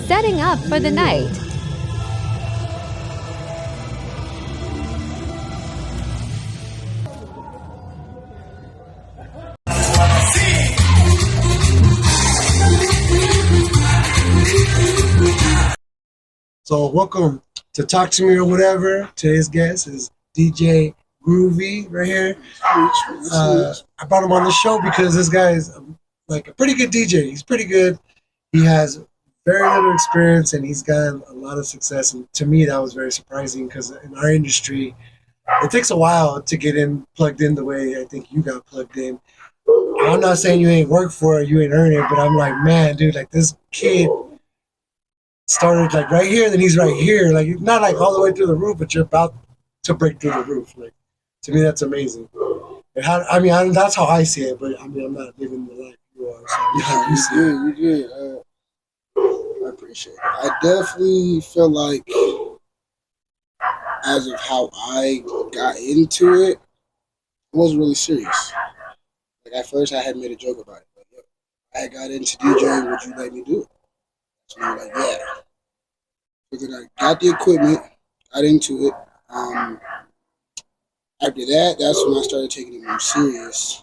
setting up for the night. So welcome to Talk to Me or Whatever. Today's guest is DJ Groovy right here. I brought him on the show because this guy is like a pretty good DJ. He's pretty good. He has very little experience and he's got a lot of success. And to me, that was very surprising because in our industry, it takes a while to get in plugged in the way I think you got plugged in. I'm not saying you ain't worked for it, you ain't earned it, but I'm like, man, dude, like this kid started like right here, then he's right here. Like not like all the way through the roof, but you're about to break through the roof. Like to me, that's amazing. And how, that's how I see it. But I mean, I'm not living the life you are. So how you see it. You did. I appreciate it. I definitely feel like, as of how I got into it, I wasn't really serious. Like at first, I had made a joke about it. Like, yo, I got into DJing. Would you let me do it? So they were like, yeah. So then I got the equipment, got into it. After that, that's when I started taking it more serious.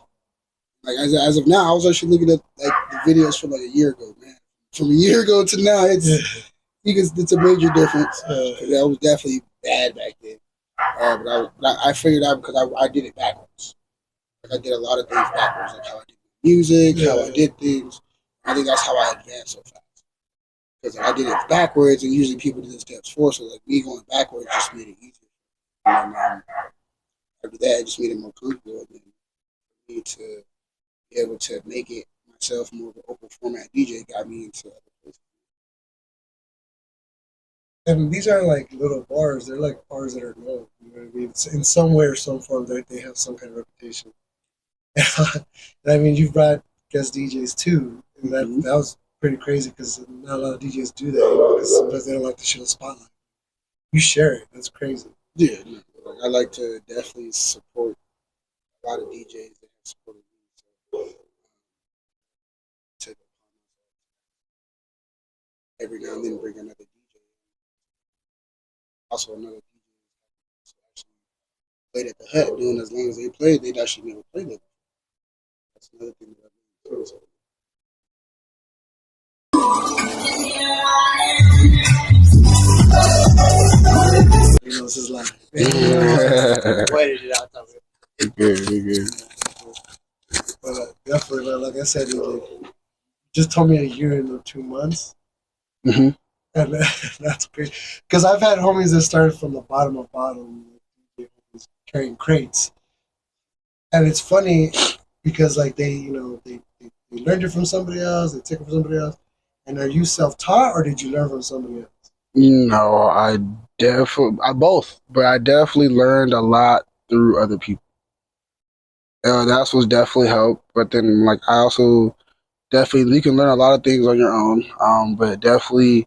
Like as of now, I was actually looking at like the videos from like a year ago, man. From a year ago to now, it's a major difference. That was definitely bad back then. But I figured out because I did it backwards. Like I did a lot of things backwards, like how I did music, how I did things. I think that's how I advanced so fast. Because I did it backwards, and usually people do the steps forward. So like me going backwards just made it easier. And after that, it just made it more comfortable. And then for me to be able to make it myself more of an open format DJ got me into other places. And these aren't like little bars; they're like bars that are known. You know what I mean? It's in some way or some form, they have some kind of reputation. And I mean, you've brought guest DJs too, and that was pretty crazy because not a lot of DJs do that. You know, because sometimes they don't like to share the spotlight. You share it. That's crazy. Yeah, like I like to definitely support a lot of DJs that have supported me. So, every now and then bring another DJ. Also another DJ actually played at the Hut doing as long as they played, they'd actually never played it. That's another thing that I've been doing. You know, this is live. Waited it out. Good. But definitely, like I said, you just told me a year and 2 months. Mm-hmm. And that's crazy. Because I've had homies that started from the bottom of bottom, carrying crates. And it's funny because like they learned it from somebody else, they took it from somebody else. And are you self-taught or did you learn from somebody else? No, I both, but I definitely learned a lot through other people. That's what definitely helped. But then, like, I also definitely, you can learn a lot of things on your own. But definitely,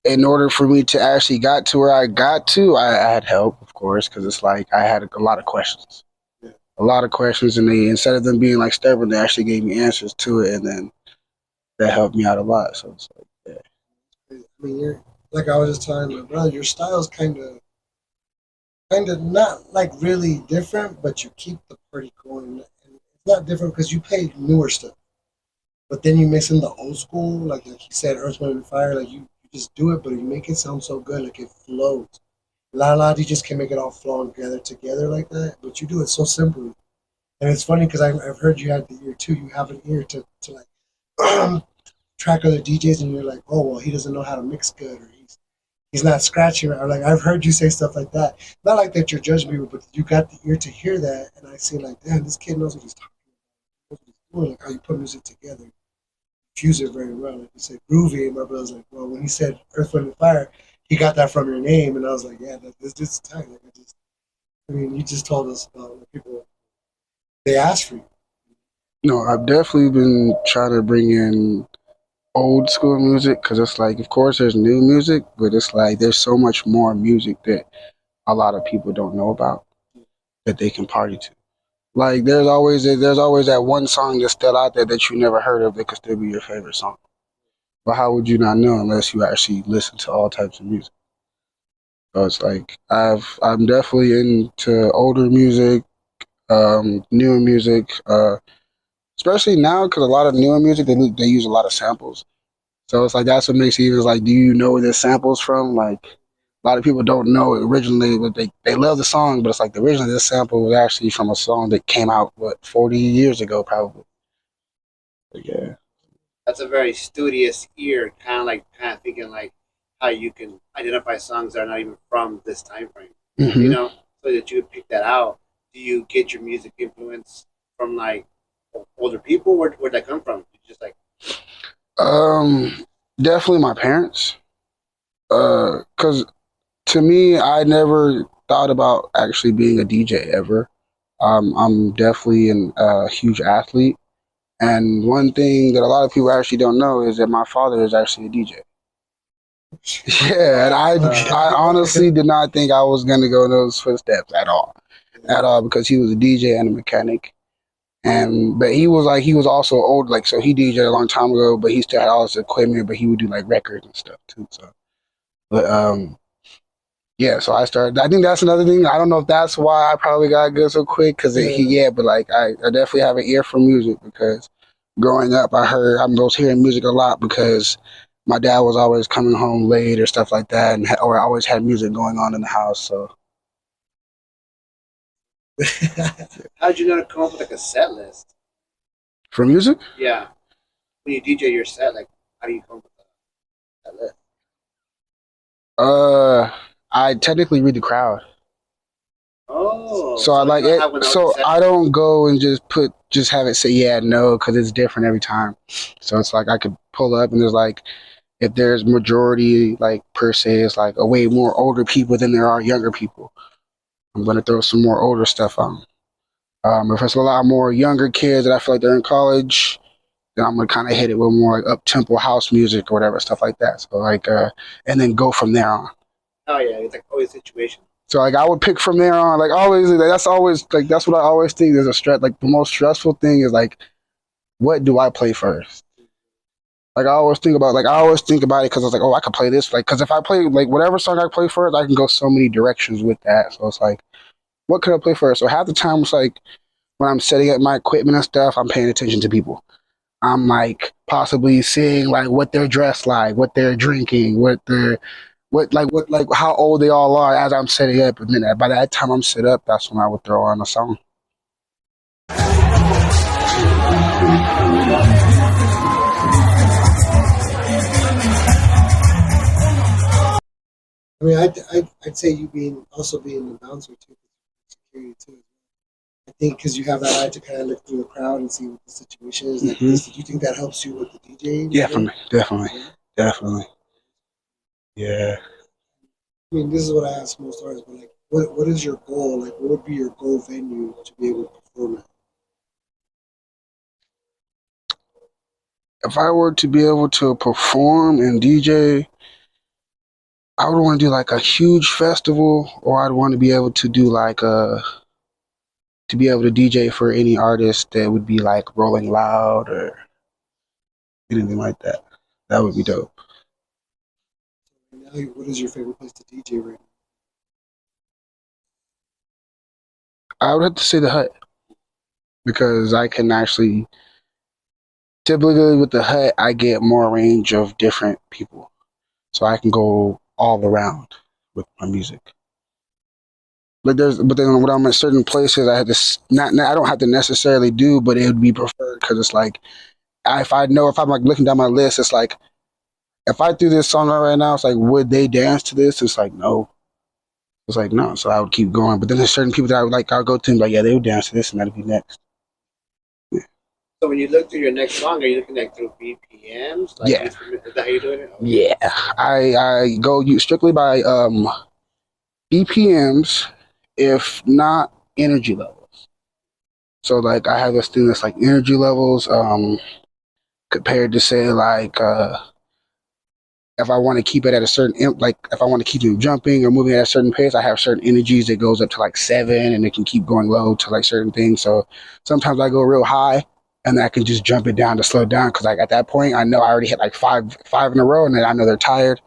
in order for me to actually got to where I got to, I had help, of course, because it's like I had a lot of questions. Yeah. A lot of questions, and they, instead of them being like stubborn, they actually gave me answers to it, and then that helped me out a lot. So it's like, yeah. I mean, you're like I was just telling my brother, your style's kind of not like really different, but you keep the party going. And it's not different because you play newer stuff, but then you mix in the old school, like you said, Earth, Wind, and Fire. Like you just do it, but you make it sound so good, like it flows. A lot of DJs can make it all flow together like that, but you do it so simply. And it's funny because I've heard you had the ear too. You have an ear to like track other DJs, and you're like, oh well, he doesn't know how to mix good, or he's not scratching, or like I've heard you say stuff like that. Not like that you're judging people, but you got the ear to hear that, and I see like, damn, this kid knows what he's talking about, knows what he's doing, like how you put music together, fuse it very well. Like you said, groovy, and my brother's like, well, when he said Earth, Wind, and Fire, he got that from your name, and I was like, yeah, this is tight. Like I mean, you just told us about when people they ask for you. No, I've definitely been trying to bring in old school music because it's like, of course, there's new music, but it's like there's so much more music that a lot of people don't know about that they can party to. Like there's always that one song that's still out there that you never heard of that could still be your favorite song. But how would you not know unless you actually listen to all types of music? So it's like I'm definitely into older music, newer music, especially now because a lot of newer music they use a lot of samples. So it's like that's what makes it even like, do you know where this sample's from? Like a lot of people don't know it originally, but they love the song, but it's like the originally this sample was actually from a song that came out 40 years ago probably. But yeah. That's a very studious ear, kind of thinking like how you can identify songs that are not even from this time frame. You Hmm. know, so that you would pick that out. Do you get your music influence from like older people? Where'd that come from? You just like Um, Definitely my parents. Cause to me, I never thought about actually being a DJ ever. I'm definitely a huge athlete. And one thing that a lot of people actually don't know is that my father is actually a DJ. Yeah, and I honestly did not think I was gonna go in those footsteps at all, because he was a DJ and a mechanic. And but he was also old, like so he DJed a long time ago, but he still had all his equipment, but he would do like records and stuff too. So, but yeah, so I started. I think that's another thing. I don't know if that's why I probably got good so quick, because yeah, but like I definitely have an ear for music because growing up, I was hearing music a lot because my dad was always coming home late or stuff like that, and or I always had music going on in the house. So how'd you know to come up with like a set list? for music, Yeah, when you DJ your set, like how do you come up with that list? uh, I technically read the crowd. Oh, So I so you like don't it. have one already So set? I don't go and just have it say yeah, no, because it's different every time. So it's like I could pull up and there's like if there's majority like per se, it's like a way more older people than there are younger people. I'm gonna throw some more older stuff on. If it's a lot more younger kids that I feel like they're in college, then I'm gonna kind of hit it with more like up tempo house music or whatever stuff like that. So like and then go from there on. Oh yeah, it's like always situation. So like I would pick from there on. Like always, like, that's always like that's what I always think. There's a stress. Like the most stressful thing is like, what do I play first? Like I always think about it because I was like, oh, I could play this. Like because if I play like whatever song I play first, I can go so many directions with that. So it's like, what could I play first? So half the time it's like when I'm setting up my equipment and stuff, I'm paying attention to people. I'm like possibly seeing like what they're dressed like, what they're drinking, what like how old they all are as I'm setting up, and then by that time I'm set up, that's when I would throw on a song. I mean, I'd say you being also being the bouncer too, security too. I think because you have that eye to kind of look through the crowd and see what the situation is like this. Do you think that helps you with the DJing? Yeah, for me, definitely, yeah. I mean, this is what I ask most artists, but like, what is your goal? Like, what would be your goal venue to be able to perform at? If I were to be able to perform and DJ, I would want to do like a huge festival, or I'd want to be able to do like to be able to DJ for any artist that would be like Rolling Loud or anything like that. That would be dope. Now, what is your favorite place to DJ right I would have to say the Hut because I can actually typically with the Hut I get more range of different people, so I can go all around with my music. But then when I'm at certain places, I have to not I don't have to necessarily do, but it would be preferred because it's like if I know if I'm like looking down my list, it's like if I threw this song out right now, it's like would they dance to this? It's like no. It's like no, so I would keep going. But then there's certain people that I would like. I'll go to and be like, yeah, they would dance to this, and that'd be next. So when you look through your next song, are you looking at through BPMs? Like, Yeah, is that how you're doing it? Okay. yeah. I go strictly by BPMs, if not energy levels. So like I have this thing that's like energy levels compared to say like if I want to keep it at a certain like if I want to keep it jumping or moving at a certain pace, I have certain energies that goes up to like 7, and it can keep going low to like certain things. So sometimes I go real high, and I can just jump it down to slow down because like at that point I know I already hit like five in a row, and then I know they're tired.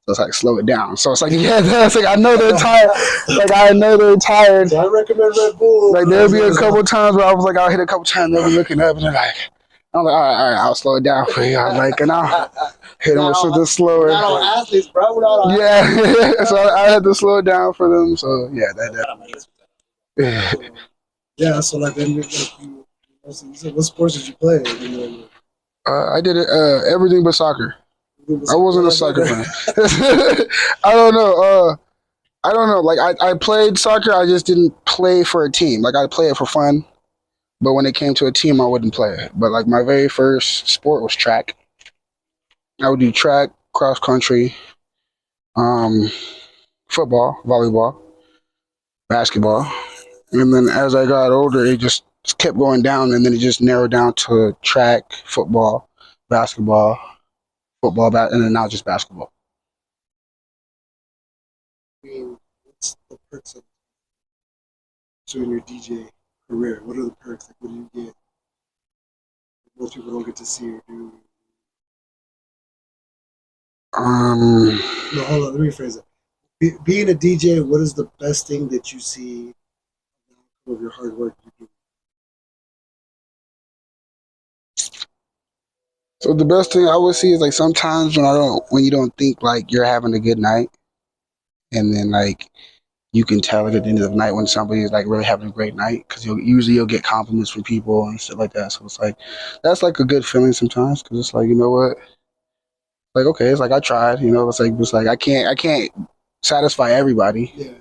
So it's like slow it down. So it's like it's like I know they're tired. Like I know they're tired. So I recommend Red Bull. Like there'll be a couple times where I was like I'll hit a couple times, they'll be looking up and they're like, I'm like, all right, I'll slow it down for you. I'm like, and I'll hit them with something slower. Not all athletes, bro. We're not all Yeah. So I had to slow it down for them. So yeah, that. Yeah, so like then you said, what sports did you play? I did it everything but soccer. I wasn't a soccer fan. I don't know. I don't know. Like I played soccer, I just didn't play for a team. Like I play it for fun, but when it came to a team, I wouldn't play it. But like my very first sport was track. I would do track, cross country, um, football, volleyball, basketball, and then as I got older, it just kept going down, and then it just narrowed down to track, football, basketball, and then now just basketball. I mean, what's the perks of doing your DJ career? What are the perks? Like, what do you get? Most people don't get to see or do. No, hold on. Let me rephrase it. Being a DJ, what is the best thing that you see of your hard work you do? So the best thing I would see is like sometimes when you don't think like you're having a good night, and then like you can tell it at the end of the night when somebody is like really having a great night because you'll get compliments from people and stuff like that. So it's like that's like a good feeling sometimes because it's like you know what, like okay, it's like I tried, it's like I can't satisfy everybody. Yeah.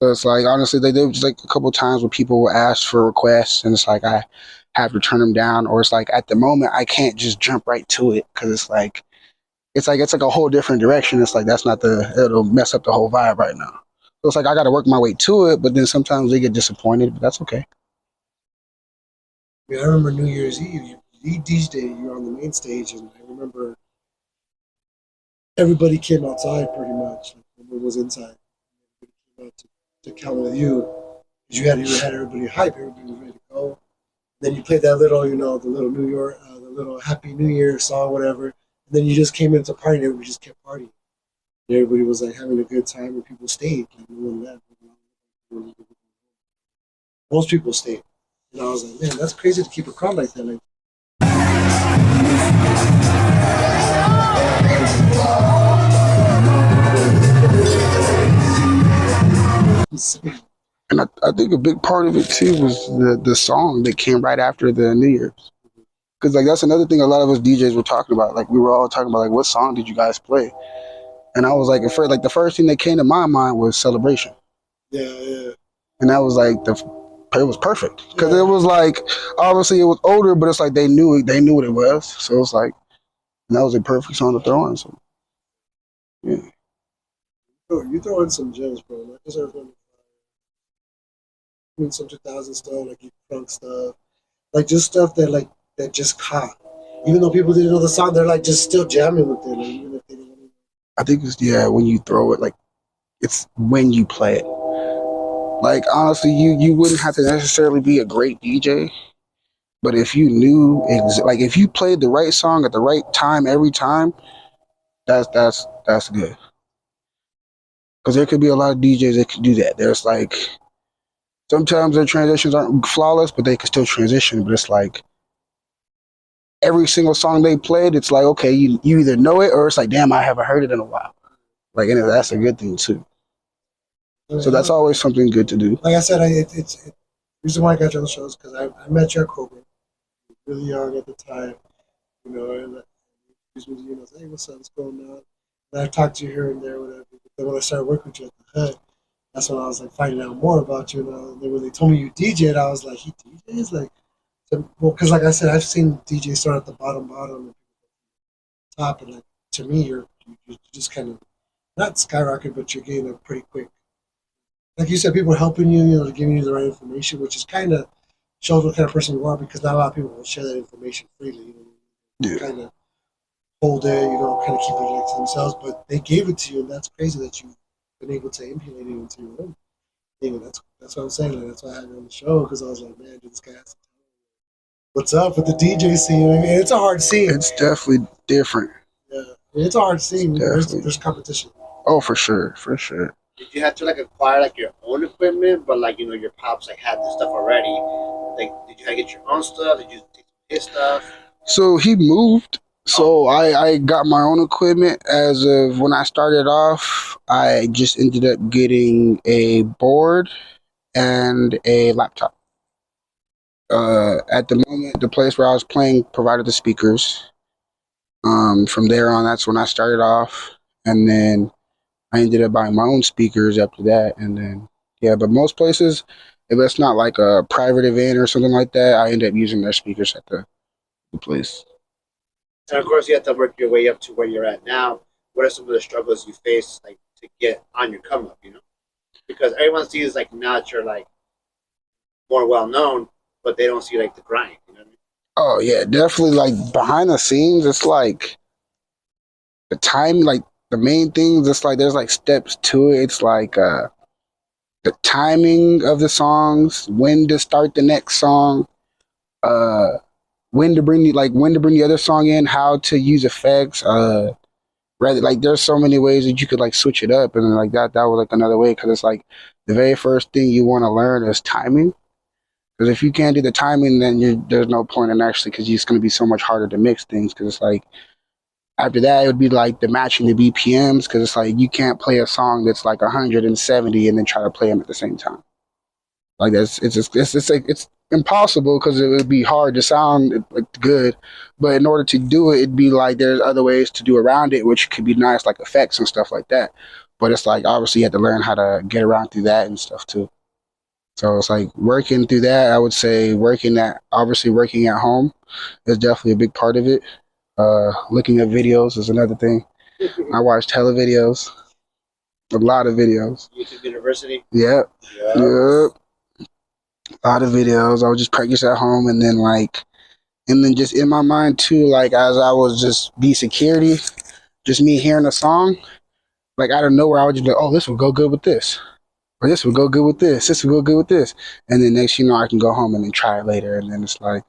So it's like honestly, there was like a couple times where people will ask for requests and it's like I have to turn them down, or it's like at the moment I can't just jump right to it because it's like a whole different direction. It's like that's not it'll mess up the whole vibe right now. So it's like I got to work my way to it, but then sometimes they get disappointed, but that's okay. I mean, I remember New Year's Eve, you lead DJ, you were on the main stage, and I remember everybody came outside pretty much. Like, everyone was inside. Everybody came out to count with you. Because you had everybody hype, everybody was ready to go. Then you played that little, the little New York, the little Happy New Year song, whatever. And then you just came into party and everybody just kept partying. And everybody was like having a good time and people stayed. Like, no one left. Most people stayed. And I was like, man, that's crazy to keep a crowd like that. Like, And I think a big part of it too was the song that came right after the New Year's. Because like that's another thing a lot of us DJs were talking about. Like we were all talking about like what song did you guys play? And I was like, at first, like the first thing that came to my mind was Celebration. yeah. And that was like it was perfect because it was like obviously it was older, but it's like they knew what it was. So it's like that was a perfect song to throw in. So yeah. You throw in some gems, bro. Not just everything. I mean, some 2000 stuff, like you crunk stuff, like just stuff that just caught. Even though people didn't know the song, they're like just still jamming with it. Like, even if they didn't know. I think it's when you throw it, like it's when you play it. Like honestly, you wouldn't have to necessarily be a great DJ, but if you knew like if you played the right song at the right time every time, that's good. Because there could be a lot of DJs that can do that. There's like sometimes their transitions aren't flawless, but they can still transition. But it's like every single song they played, it's like okay, you either know it or it's like damn, I haven't heard it in a while. Like and that's a good thing too. So that's always something good to do. Like I said, it's the reason why I got you on the show is because I met you at Cobra, really young at the time, and hey, what's up, what's going on? And I talked to you here and there, whatever. But then when I started working with you at the head, that's when I was like finding out more about you. And then when they told me you DJed, I was like, he DJs? Like, well, because like I said, I've seen DJs start at the bottom, and top, and like to me, you just kind of not skyrocket, but you're getting up pretty quick. Like you said, people are helping you, giving you the right information, which is kind of shows what kind of person you are because not a lot of people will share that information freely. Yeah. Kind of hold it, kind of keep it like to themselves. But they gave it to you, and that's crazy that you've been able to implement it into your own thing. And that's what I'm saying. Like, that's why I had you on the show because I was like, man, dude, this guy has what's up with the DJ scene. I mean, it's a hard scene. It's definitely different. Yeah, I mean, it's a hard scene. Definitely. There's competition. Oh, for sure, for sure. Did you have to like acquire like your own equipment, but like your pops like had this stuff already? Like, did you have to get your own stuff? Did you take his stuff? So he moved. So I got my own equipment as of when I started off. I just ended up getting a board and a laptop. At the moment, the place where I was playing provided the speakers. From there on, that's when I started off, and then I ended up buying my own speakers after that, and then yeah. But most places, if it's not like a private event or something like that, I end up using their speakers at the place. And of course, you have to work your way up to where you're at now. What are some of the struggles you face like to get on your come up? Because everyone sees like now that you're like more well known, but they don't see like the grind. You know what I mean? Oh yeah, definitely. Like behind the scenes, it's like the time, like the main things. It's like there's like steps to it. It's like the timing of the songs, when to start the next song, uh, when to bring the other song in, how to use effects. Rather like there's so many ways that you could like switch it up, and like that was like another way because it's like the very first thing you want to learn is timing. Because if you can't do the timing, then there's no point in actually, because it's going to be so much harder to mix things. Because it's like after that, it would be like the matching the BPMs. Because it's like you can't play a song that's like 170 and then try to play them at the same time. Like it's impossible because it would be hard to sound like good. But in order to do it, it'd be like there's other ways to do around it, which could be nice, like effects and stuff like that. But it's like obviously you have to learn how to get around through that and stuff too. So it's like working through that. I would say working at home is definitely a big part of it. Looking at videos is another thing. I watched hella videos, a lot of videos. YouTube University. Yep, Yeah. yep. A lot of videos. I would just practice at home, and then just in my mind too, like as I was just be security, just me hearing a song, like out of nowhere, I would just be like, oh, this would go good with this. Or this would go good with this. This would go good with this. And then next, I can go home and then try it later. And then it's like,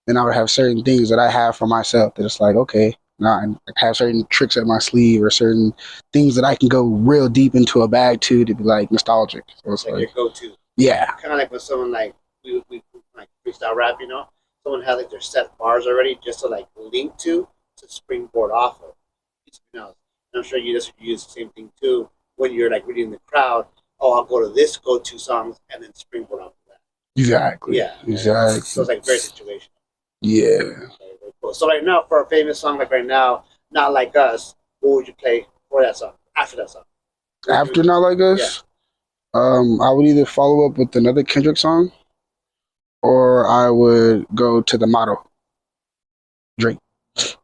then I would have certain things that I have for myself that it's like, okay, now I have certain tricks up my sleeve or certain things that I can go real deep into a bag to be like nostalgic. So it's like your go-to. Yeah. Kind of like when someone like we like freestyle rap, someone has like their set bars already just to like link to springboard off of. And I'm sure you just use the same thing too when you're like reading the crowd. Oh, I'll go to this go-to songs and then springboard off of that. Exactly. Yeah. Exactly. So it's like very situational. Yeah. Very cool. So right now, for a famous song like right now, Not Like Us, what would you play for that song? After that song? After Not Like Us? Yeah. I would either follow up with another Kendrick song or I would go to the motto. Drake. The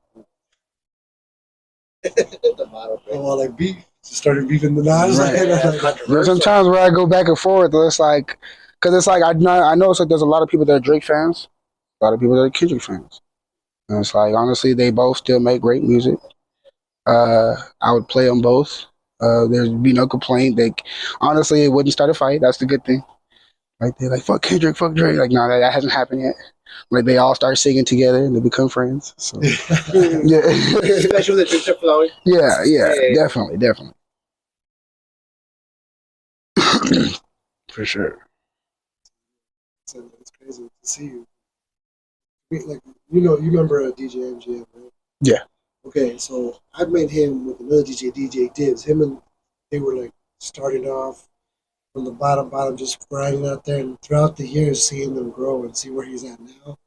motto. Oh, like beef. Started beefing the knives. Right. There's some times where I go back and forth. It's like, because it's like I know it's like there's a lot of people that are Drake fans, a lot of people that are Kendrick fans, and it's like honestly they both still make great music. I would play them both. There'd be no complaint. Honestly, it wouldn't start a fight. That's the good thing. Like they're like fuck Kendrick, fuck Drake. Like no, that hasn't happened yet. Like they all start singing together and they become friends. So yeah, especially with the drinks are flowing. Yeah, definitely. For sure. It's crazy to see you. Like you remember DJ MGM, right? Yeah. Okay, so I met him with another DJ Dibs. Him and they were like starting off from the bottom, just grinding out there, and throughout the years, seeing them grow and see where he's at now.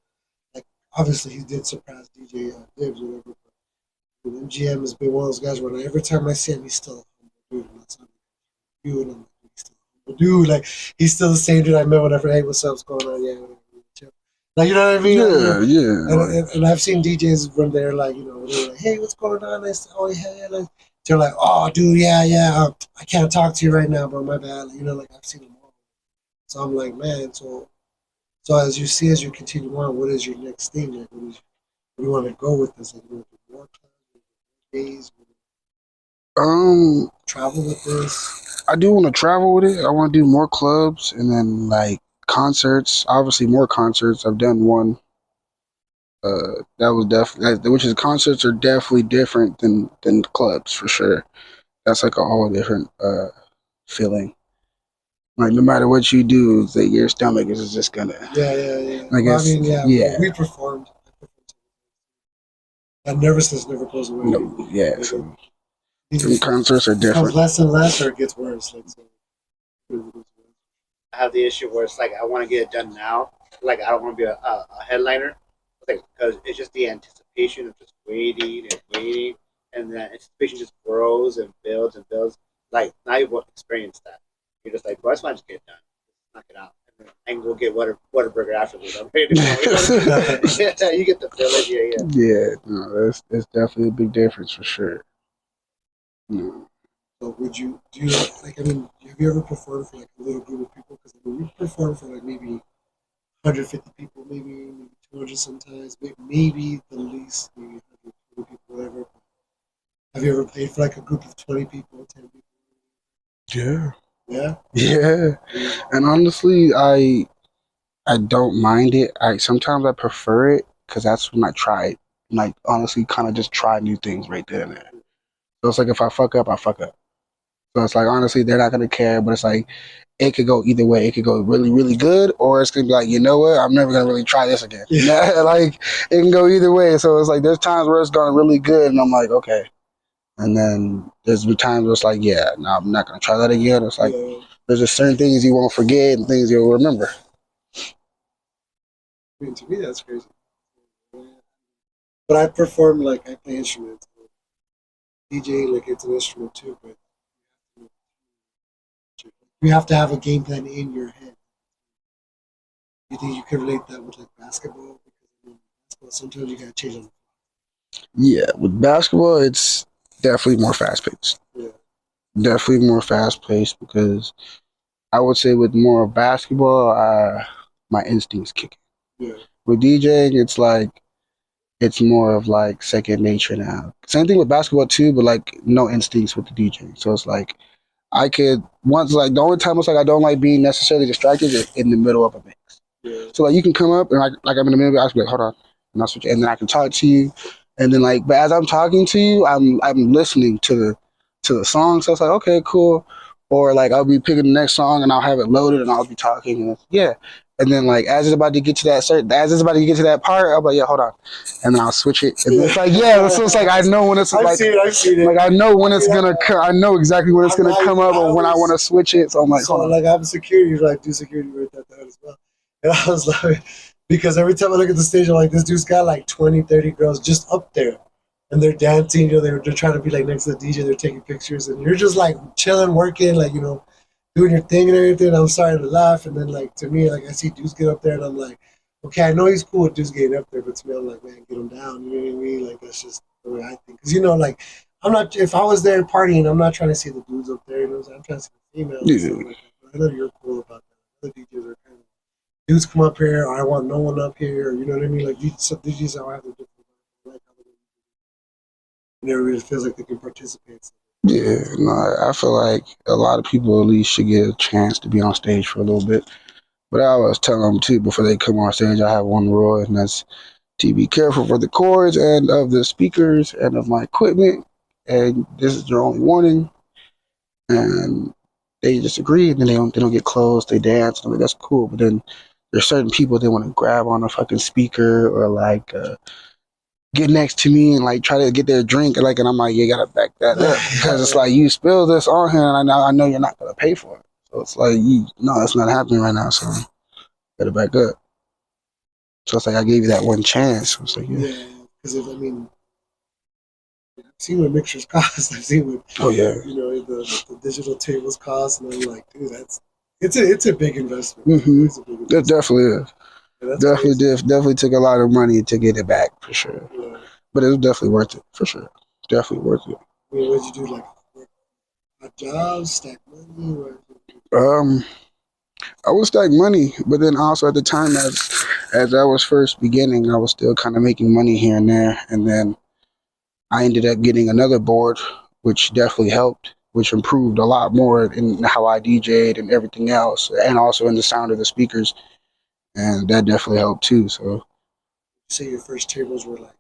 Like obviously, he did surpass DJ Dibs or whatever. But MGM has been one of those guys where every time I see him, he's still a humble dude. And that's you and I'm like, he's still a humble dude. Like he's still the same dude I met whenever. Hey, what's up? What's going on? Yeah. Whatever. Like, you know what I mean? Yeah. And I've seen DJs from there, like, they're like, hey, what's going on? Oh, yeah. Like, they're like, oh, dude, yeah. I can't talk to you right now, bro. My bad. Like, I've seen them all. So I'm like, man, so as you continue on, what is your next thing? Like, where do you want to go with this? Like, you want to do more days? Travel with this? I do want to travel with it. I want to do more clubs and then, like, concerts, obviously more concerts. I've done one That was definitely, which is concerts are definitely different than clubs for sure. That's like a whole different feeling. Like no matter what you do, it's like your stomach is just gonna. Yeah. I Well, I guess mean, yeah, yeah. we performed. That nervousness never goes away. No, yeah. Like, So, either concerts are it becomes different. less and less, or it gets worse. Like, so, I have the issue where it's like I want to get it done now. Like I don't want to be a headliner, like because it's just the anticipation of just waiting and waiting, and that anticipation just grows and builds and builds. Like now you won't experience that. You're just like, bro, I just want to just get it done, knock it out, and then I can go get Whataburger afterwards. I'm ready to go. Yeah, you get the feeling. Yeah. Yeah, no, that's definitely a big difference for sure. No. so would you do you like? I mean, have you ever performed for like a little group of people? Because I mean, we performed for like maybe 150 people, maybe 200 sometimes, maybe the least, maybe 120 people, whatever. Have you ever played for like a group of 20 people, 10 people? Yeah. Yeah. Yeah. And honestly, I don't mind it. I sometimes I prefer it because that's when I try it. Like honestly, kind of just try new things right there and there. So it's like if I fuck up, I fuck up. So it's like honestly, they're not gonna care. But it's like it could go either way. It could go really, really good, or it's gonna be like, you know what? I'm never gonna really try this again. Yeah. Like it can go either way. So it's like there's times where it's going really good, and I'm like, okay. And then there's been times where it's like, yeah, no, I'm not gonna try that again. It's like Yeah. there's just certain things you won't forget and things you'll remember. I mean, to me, that's crazy. But I perform like I play instruments. DJ, like it's an instrument too, but you have to have a game plan in your head. You think you can relate that with like basketball? Because I mean, basketball, sometimes you gotta change them. Yeah, with basketball, it's definitely more fast paced. Yeah. Definitely more fast paced because I would say with more basketball, my instincts kick in. Yeah. With DJing, it's like it's more of like second nature now. Same thing with basketball too, but like no instincts with the DJing. So it's like I could once like the only time it's like I don't like being necessarily distracted is in the middle of a mix. Yeah. So like you can come up and like I'm in the middle, I can be like, hold on, and I'll switch, and then I can talk to you, and then like, but as I'm talking to you, I'm listening to the song, so it's like okay, cool, or like I'll be picking the next song and I'll have it loaded and I'll be talking, and yeah, and then like as it's about to get to that as it's about to get to that part, I'll be like, yeah, hold on, and then I'll switch it, and it's like yeah, so it's like I know when it's I've seen it. like I know when it's gonna I know exactly when it's gonna come up or when I want to switch it, so I'm like, so hold on. like I'm security, like do security right that as well. And I was like, because every time I look at the stage, I'm like, this dude's got like 20, 30 girls just up there. And they're dancing, you know, they're trying to be like next to the DJ, they're taking pictures, and you're just like chilling, working, like, you know, doing your thing and everything. I'm starting to laugh. And then, like, to me, like, I see dudes get up there, and I'm like, okay, I know he's cool with dudes getting up there, but to me, I'm like, man, get him down. You know what I mean? Like, that's just the way I think. Because, you know, like, I'm not, if I was there partying, I'm not trying to see the dudes up there, you know what I'm saying? I'm trying to see the females. Yeah. And stuff like that. I know you're cool about that. Other DJs are kind of, dudes come up here, or I want no one up here, or, you know what I mean? Like, some DJs all have their different, like, and everybody feels like they can participate. Yeah, no, I feel like a lot of people at least should get a chance to be on stage for a little bit. But I always tell them too before they come on stage, I have one rule, and that's to be careful for the cords and of the speakers and of my equipment. And this is their only warning. And they just agree, and then they don't get close. They dance, and I'm like, that's cool. But then there's certain people they want to grab on a fucking speaker or like get next to me and like try to get their drink, like, and I'm like, you gotta back that up because it's like you spill this on here, and I know you're not gonna pay for it. So it's like no, it's not happening right now. So gotta back up. So it's like I gave you that one chance. It's like yeah, because I mean, I've seen what mixers cost. I've seen what you know the digital tables cost, and I'm like, dude, it's a big investment. Mm-hmm. It's a big investment. It definitely is. Yeah, Definitely took a lot of money to get it back for sure. Yeah. But it was definitely worth it for sure. Definitely worth it. I mean, what'd you do? Like a job, stack money, or I would stack money, but then also at the time as I was first beginning, I was still kind of making money here and there, and then I ended up getting another board, which definitely helped, which improved a lot more in how I DJ'd and everything else, and also in the sound of the speakers, and that definitely helped too. So say your first tables were like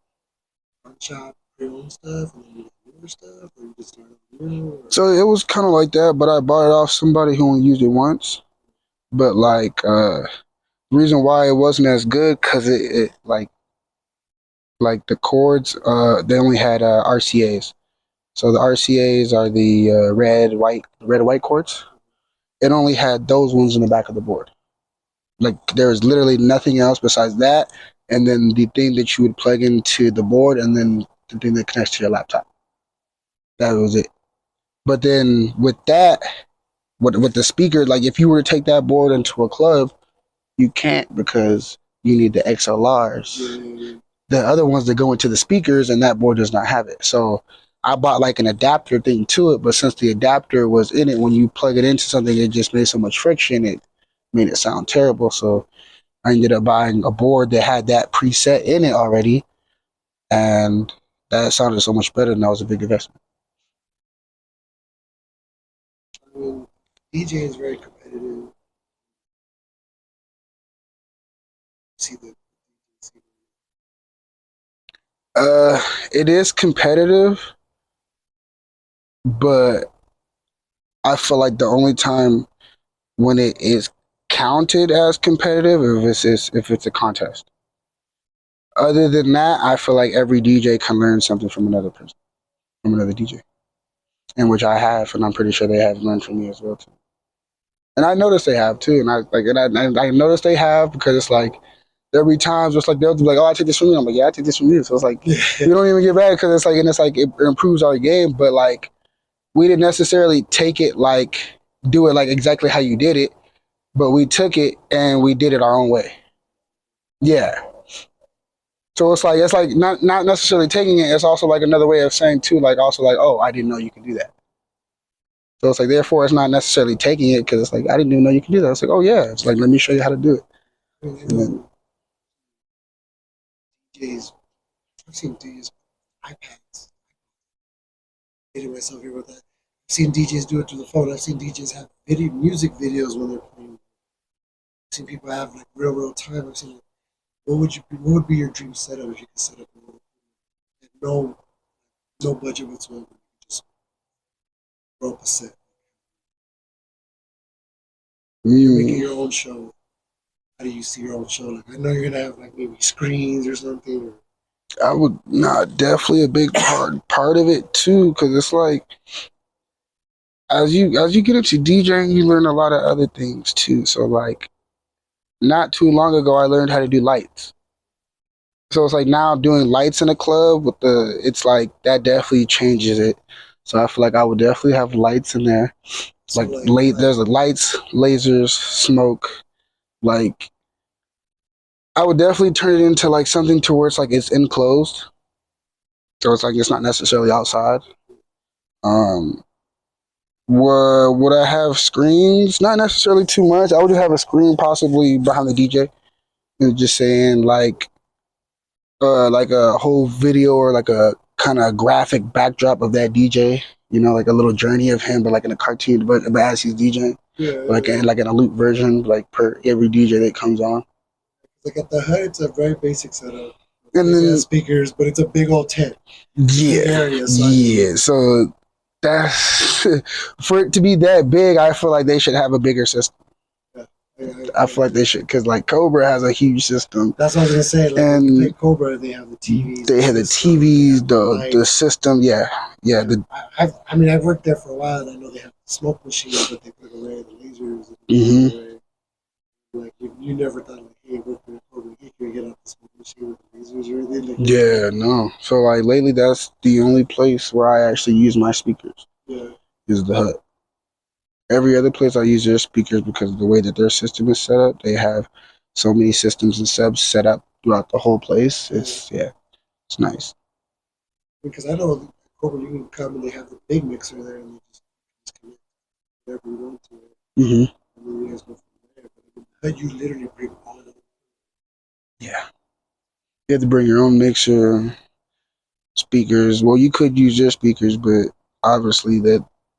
front shop, pre-owned stuff, and then you got newer stuff, or you just started new? Or... So it was kind of like that, but I bought it off somebody who only used it once. But like, the reason why it wasn't as good because it like the chords, they only had RCA's. So the RCA's are the red white chords. It only had those ones in the back of the board. Like there was literally nothing else besides that, and then the thing that you would plug into the board, and then the thing that connects to your laptop. That was it. But then with that, with the speaker, like if you were to take that board into a club, you can't because you need the XLRs. Yeah. The other ones that go into the speakers, and that board does not have it. So I bought like an adapter thing to it, but since the adapter was in it, when you plug it into something, it just made so much friction. It made it sound terrible. So I ended up buying a board that had that preset in it already, and that sounded so much better, and that was a big investment. I mean, DJ is very competitive. See the It is competitive, but I feel like the only time when it is counted as competitive if it's a contest. Other than that, I feel like every DJ can learn something from another person, from another DJ, and which I have, and I'm pretty sure they have learned from me as well too. And I noticed they have too, and I noticed they have because it's like there'll be times where it's like they'll be like, "Oh, I take this from you." I'm like, "Yeah, I take this from you." So it's like we don't even get mad because it's like it improves our game, but like we didn't necessarily take it like do it like exactly how you did it, but we took it and we did it our own way. Yeah. So it's like not necessarily taking it. It's also like another way of saying too, like also like, oh, I didn't know you could do that. So it's like therefore it's not necessarily taking it because it's like I didn't even know you could do that. It's like, oh yeah, it's like let me show you how to do it. And then, DJs. I've seen DJs iPads. Getting myself here with that. I've seen DJs do it through the phone. I've seen DJs have music videos when they're playing. I've seen people have like real time. I've seen like, what would be your dream setup if you could set up a no budget whatsoever. Just throw up a set. You're making your own show. How do you see your own show? Like I know you're gonna have like maybe screens or something. I would not definitely a big part of it too, because it's like as you get into DJing, you learn a lot of other things too. So like not too long ago, I learned how to do lights. So it's like now doing lights in a club with it's like that definitely changes it. So I feel like I would definitely have lights in there. So There's the lights, lasers, smoke. Like I would definitely turn it into like something to where it's like it's enclosed. So it's like it's not necessarily outside. Um would I have screens? Not necessarily too much. I would just have a screen possibly behind the DJ and just saying like a whole video or like a kind of graphic backdrop of that DJ. You know, like a little journey of him, but like in a cartoon, but as he's DJing, like in a loop version, like per every DJ that comes on. Like at the HUD, it's a very basic setup. And then speakers, but it's a big old tent. Yeah, area, so that's for it to be that big. I feel like they should have a bigger system. I feel like they should because like Cobra has a huge system. That's what I was gonna say. Like and when Cobra, they have the TVs. They have the TVs, the system. Yeah. I mean, I've worked there for a while, and I know they have smoke machines that they put away, the lasers. Mm-hmm. Like you never thought like, hey, working at Cobra, you can get off the smoke machine with the lasers or anything. Like, yeah, no. So like lately, that's the only place where I actually use my speakers. Yeah. Is the HUD. Every other place I use their speakers because of the way that their system is set up. They have so many systems and subs set up throughout the whole place. It's nice. Because I know Cobra, you can come and they have the big mixer there, and you just connect whatever you want to it. Mm-hmm. And then you guys go from there. But you literally bring all of it. Yeah. You have to bring your own mixer, speakers. Well, you could use your speakers, but obviously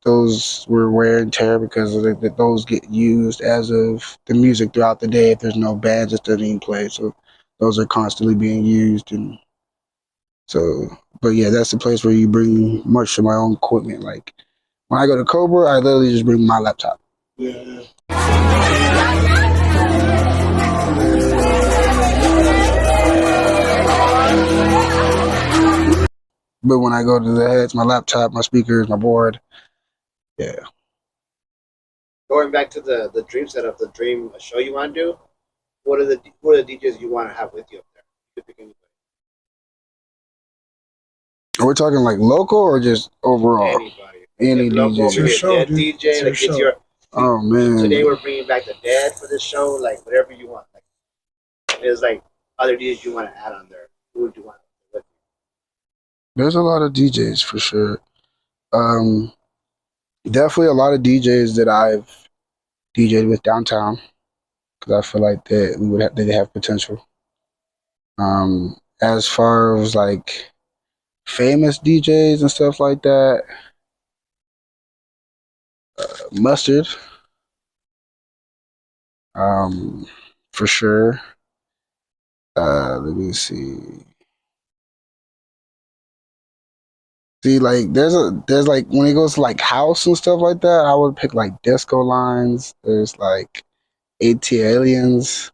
those were wear and tear because those get used as of the music throughout the day if there's no bands that doesn't even play. So those are constantly being used. And so, but yeah, that's the place where you bring much of my own equipment. Like when I go to Cobra, I literally just bring my laptop. Yeah. But when I go to the heads, my laptop, my speakers, my board, yeah. Going back to the dream setup, the dream show you want to do. What are the DJs you want to have with you up there? You could pick anybody. Are we talking like local or just overall? Anybody. Any Local, DJ. Your show, dead dude. DJ. It's your Like show. it's your. Oh man. Today we're bringing back the dead for this show. Like whatever you want. Like there's like other DJs you want to add on there. Who would you want with you? There's a lot of DJs for sure. Definitely a lot of DJs that I've DJed with downtown because I feel like that they have potential. As far as like famous DJs and stuff like that, Mustard, for sure. Let me see. See, like there's like when it goes to like house and stuff like that, I would pick like Disco Lines. There's like AT Aliens.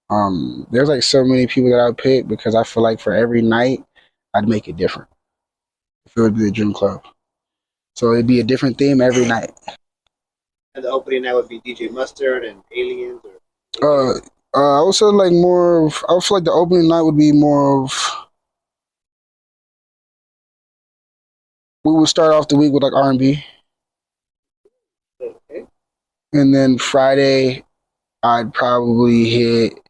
There's like so many people that I would pick because I feel like for every night I'd make it different. If it would be a dream club, so it'd be a different theme every night. And the opening night would be DJ Mustard and Aliens or. I would say like more of. I would feel like the opening night would be more of. We would start off the week with like R&B, Okay. and then Friday I'd probably hit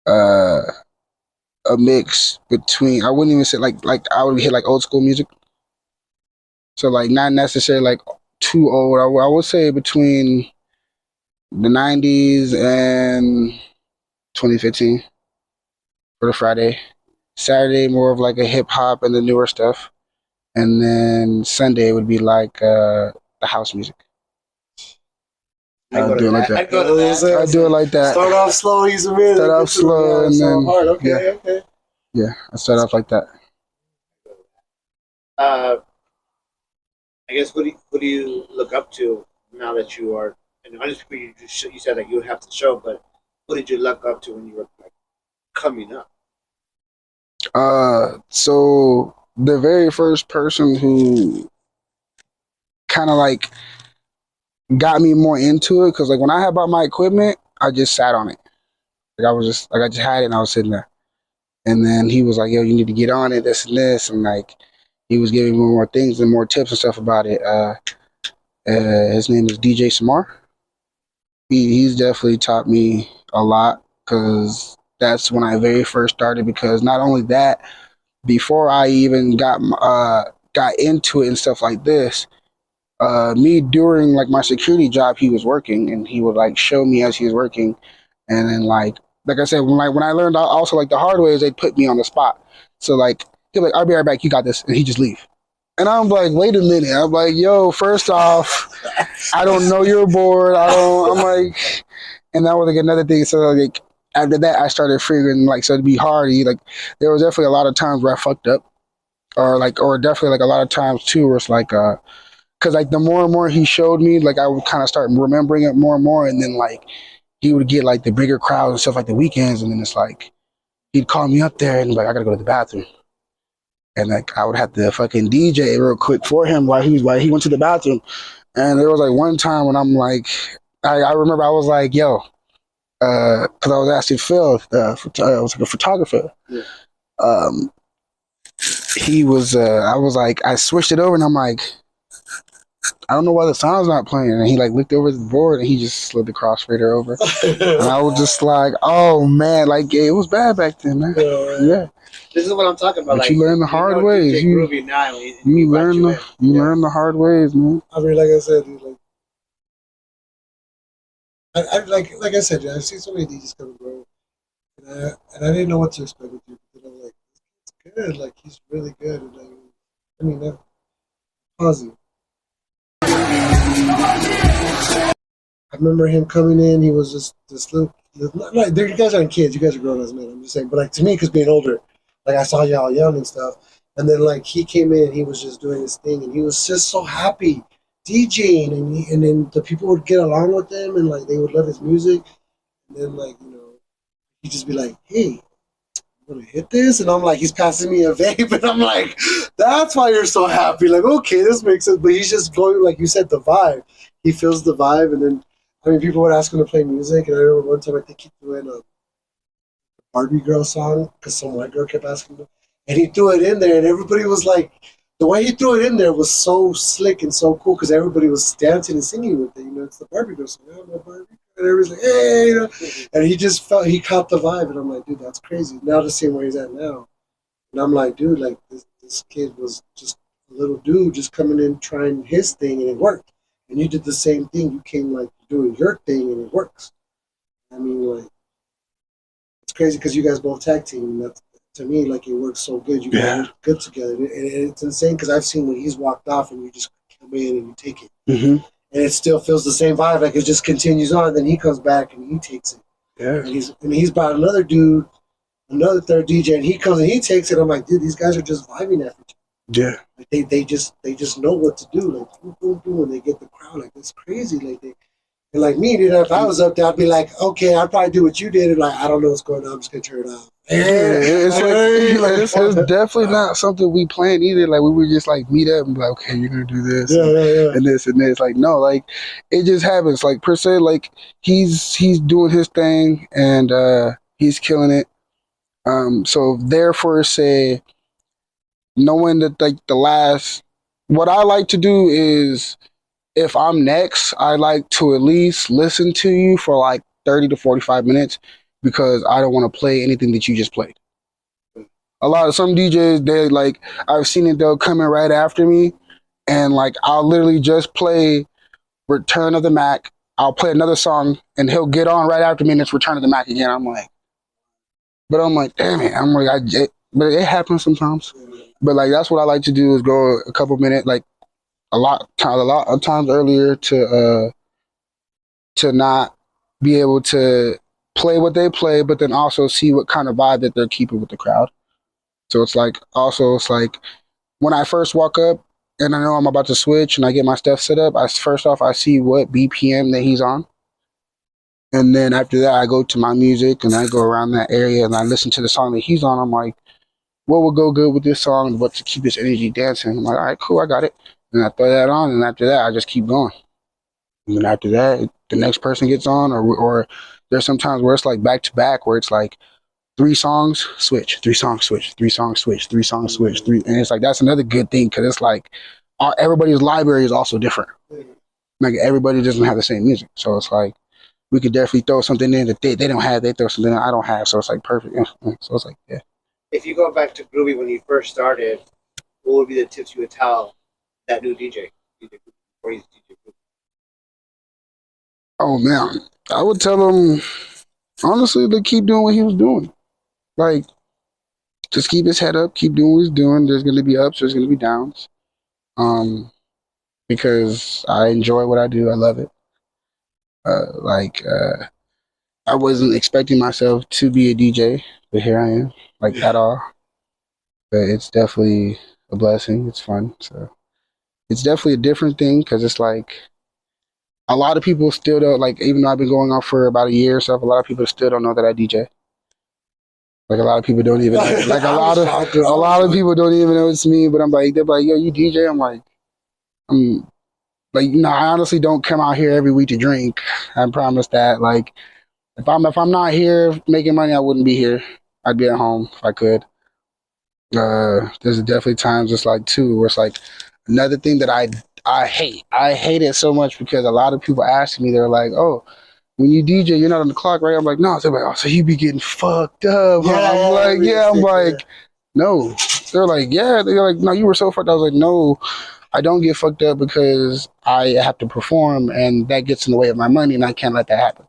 a mix between. I wouldn't even say like I would hit like old school music. So like not necessarily like too old. I would say between the 90s and 2015 for the Friday. Saturday more of like a hip hop and the newer stuff. And then Sunday would be like the house music. I do it like that. I go to that. I do it like that. Start off slow, ease them in. Start off slow and then hard. Okay, yeah. okay. Yeah, I start off like that. I guess who do you look up to now that you are? And honestly, you said that you would have to show, but who did you look up to when you were like coming up? So the very first person who kind of like got me more into it, because like when I had bought my equipment, I just sat on it. Like I just had it and I was sitting there. And then he was like, "Yo, you need to get on it, this and this," and like he was giving me more things and more tips and stuff about it. His name is DJ Samar. He's definitely taught me a lot because that's when I very first started. Because not only that, before I even got into it and stuff like this, me during like my security job, he was working and he would like show me as he was working, and then like I said, when I learned also like the hard way is they'd put me on the spot. So like he'd be like, "I'll be right back, you got this," and he just leave. And I'm like, wait a minute. I'm like, yo, first off, I don't know your board. I'm like, and that was like another thing. So like after that, I started figuring like, so to be hard, like there was definitely a lot of times where I fucked up, or definitely like a lot of times too, where it's like, cause like the more and more he showed me, like I would kind of start remembering it more and more, and then like he would get like the bigger crowds and stuff like the weekends, and then it's like he'd call me up there and like I gotta go to the bathroom. And like I would have to fucking DJ real quick for him while he went to the bathroom. And there was like one time when I'm like, I remember I was like, yo, because I was asking Phil, I was like a photographer. Yeah. He was, I was like, I switched it over and I'm like, I don't know why the sound's not playing. And he like looked over the board and he just slid the crossfader over. And I was just like, oh man, like it was bad back then, man. Yeah. This is what I'm talking about. But like, you learn the hard ways. You learn the hard ways, man. I mean, like I said, dude, like I said, dude, I've seen so many DJs come and go, and I didn't know what to expect with you. But I'm like, it's good. Like he's really good. And like, I mean, that positive. I remember him coming in. He was just this little like you guys aren't kids. You guys are grown as men. I'm just saying, but like to me, because being older, like I saw y'all young and stuff, and then like he came in, he was just doing his thing, and he was just so happy DJing, and then the people would get along with him, and like they would love his music, and then like he'd just be like, hey. I'm gonna hit this, and I'm like, he's passing me a vape, and I'm like, that's why you're so happy. Like, okay, this makes sense. But he's just going, like you said, the vibe. He feels the vibe, and then I mean, people would ask him to play music, and I remember one time I think he threw in a Barbie girl song because some white girl kept asking him, and he threw it in there, and everybody was like, the way he threw it in there was so slick and so cool because everybody was dancing and singing with it. It's the Barbie girl song. Oh, no Barbie. And everybody's like, hey, and he just felt he caught the vibe, and I'm like, dude, that's crazy. Now to see where he's at now, and I'm like, dude, like this kid was just a little dude just coming in trying his thing, and it worked. And you did the same thing. You came like doing your thing, and it works. I mean, like it's crazy because you guys both tag team. And that's to me like it works so good. You guys work good together, and it's insane because I've seen when he's walked off, and you just come in and you take it. Mm-hmm. And it still feels the same vibe, like it just continues on. Then he comes back and he takes it. Yeah. And he's brought another dude, another third DJ, and he comes and he takes it. I'm like, dude, these guys are just vibing at each other. Yeah. Like they just know what to do. Like boom, boom, boom, and they get the crowd. Like it's crazy. Like and like me, dude, if I was up there, I'd be like, okay, I'd probably do what you did, and like I don't know what's going on. I'm just gonna turn it off. Yeah, it's definitely not something we planned either. Like we would just like meet up and be like, okay, you're gonna do this, and this and this. Like no, like it just happens. Like per se, like he's doing his thing and he's killing it. So therefore, say knowing that like what I like to do is if I'm next, I like to at least listen to you for like 30 to 45 minutes. Because I don't want to play anything that you just played. A lot of some DJs, they like, I've seen it, they'll come in right after me, and like, I'll literally just play Return of the Mac. I'll play another song, and he'll get on right after me, and it's Return of the Mac again. I'm like, damn it. I'm like, but it happens sometimes. But like, that's what I like to do is go a couple minutes, like a lot of times earlier to not be able to play what they play, but then also see what kind of vibe that they're keeping with the crowd. So it's like when I first walk up and I know I'm about to switch and I get my stuff set up, I see what BPM that he's on. And then after that, I go to my music and I go around that area and I listen to the song that he's on. I'm like, what would go good with this song? What to keep this energy dancing? I'm like, all right, cool, I got it. And I throw that on, and after that, I just keep going. And then after that, the next person gets on, or there's sometimes where it's like back to back, where it's like 3 songs, switch, 3 songs, switch, 3 songs, switch, 3 songs, switch, 3. And it's like, that's another good thing because it's like everybody's library is also different. Like everybody doesn't have the same music. So it's like, we could definitely throw something in that they don't have, they throw something in I don't have. So it's like perfect. Yeah. So it's like, yeah. If you go back to Groovy when you first started, what would be the tips you would tell that new DJ before he's DJ Groovy? Oh man, I would tell him honestly to keep doing what he was doing. Like, just keep his head up, keep doing what he's doing. There's gonna be ups, there's gonna be downs. Because I enjoy what I do, I love it. I wasn't expecting myself to be a DJ, but here I am, like at all. But it's definitely a blessing. It's fun, so it's definitely a different thing because it's like. A lot of people still don't, like, even though I've been going on for about a year or so, a lot of people still don't know that I DJ. Like, a lot of people don't even know. Like, a lot of people don't even know it's me, but they're like, yo, you DJ? I'm like, I honestly don't come out here every week to drink. I promise that. Like, if I'm not here making money, I wouldn't be here. I'd be at home if I could. There's definitely times it's like, too, where it's like, another thing that I hate. I hate it so much because a lot of people ask me, they're like, oh, when you DJ, you're not on the clock, right? I'm like, no. They're like, oh, so you be getting fucked up. Huh? Yeah, I'm like, yeah. I'm like, no. They're like, yeah. They're like, no, you were so fucked up. I was like, no, I don't get fucked up because I have to perform and that gets in the way of my money and I can't let that happen.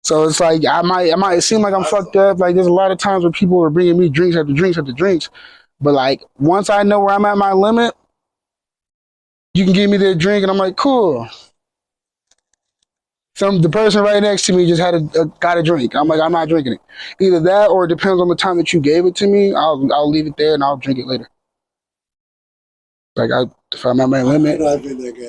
So it's like, I might seem like I'm fucked up. Like there's a lot of times where people are bringing me drinks after drinks after drinks. But like, once I know where I'm at my limit, you can give me that drink, and I'm like, cool. The person right next to me just got a drink. I'm like, I'm not drinking it. Either that, or it depends on the time that you gave it to me. I'll leave it there and I'll drink it later. Like if I'm at my limit. I know I've been that guy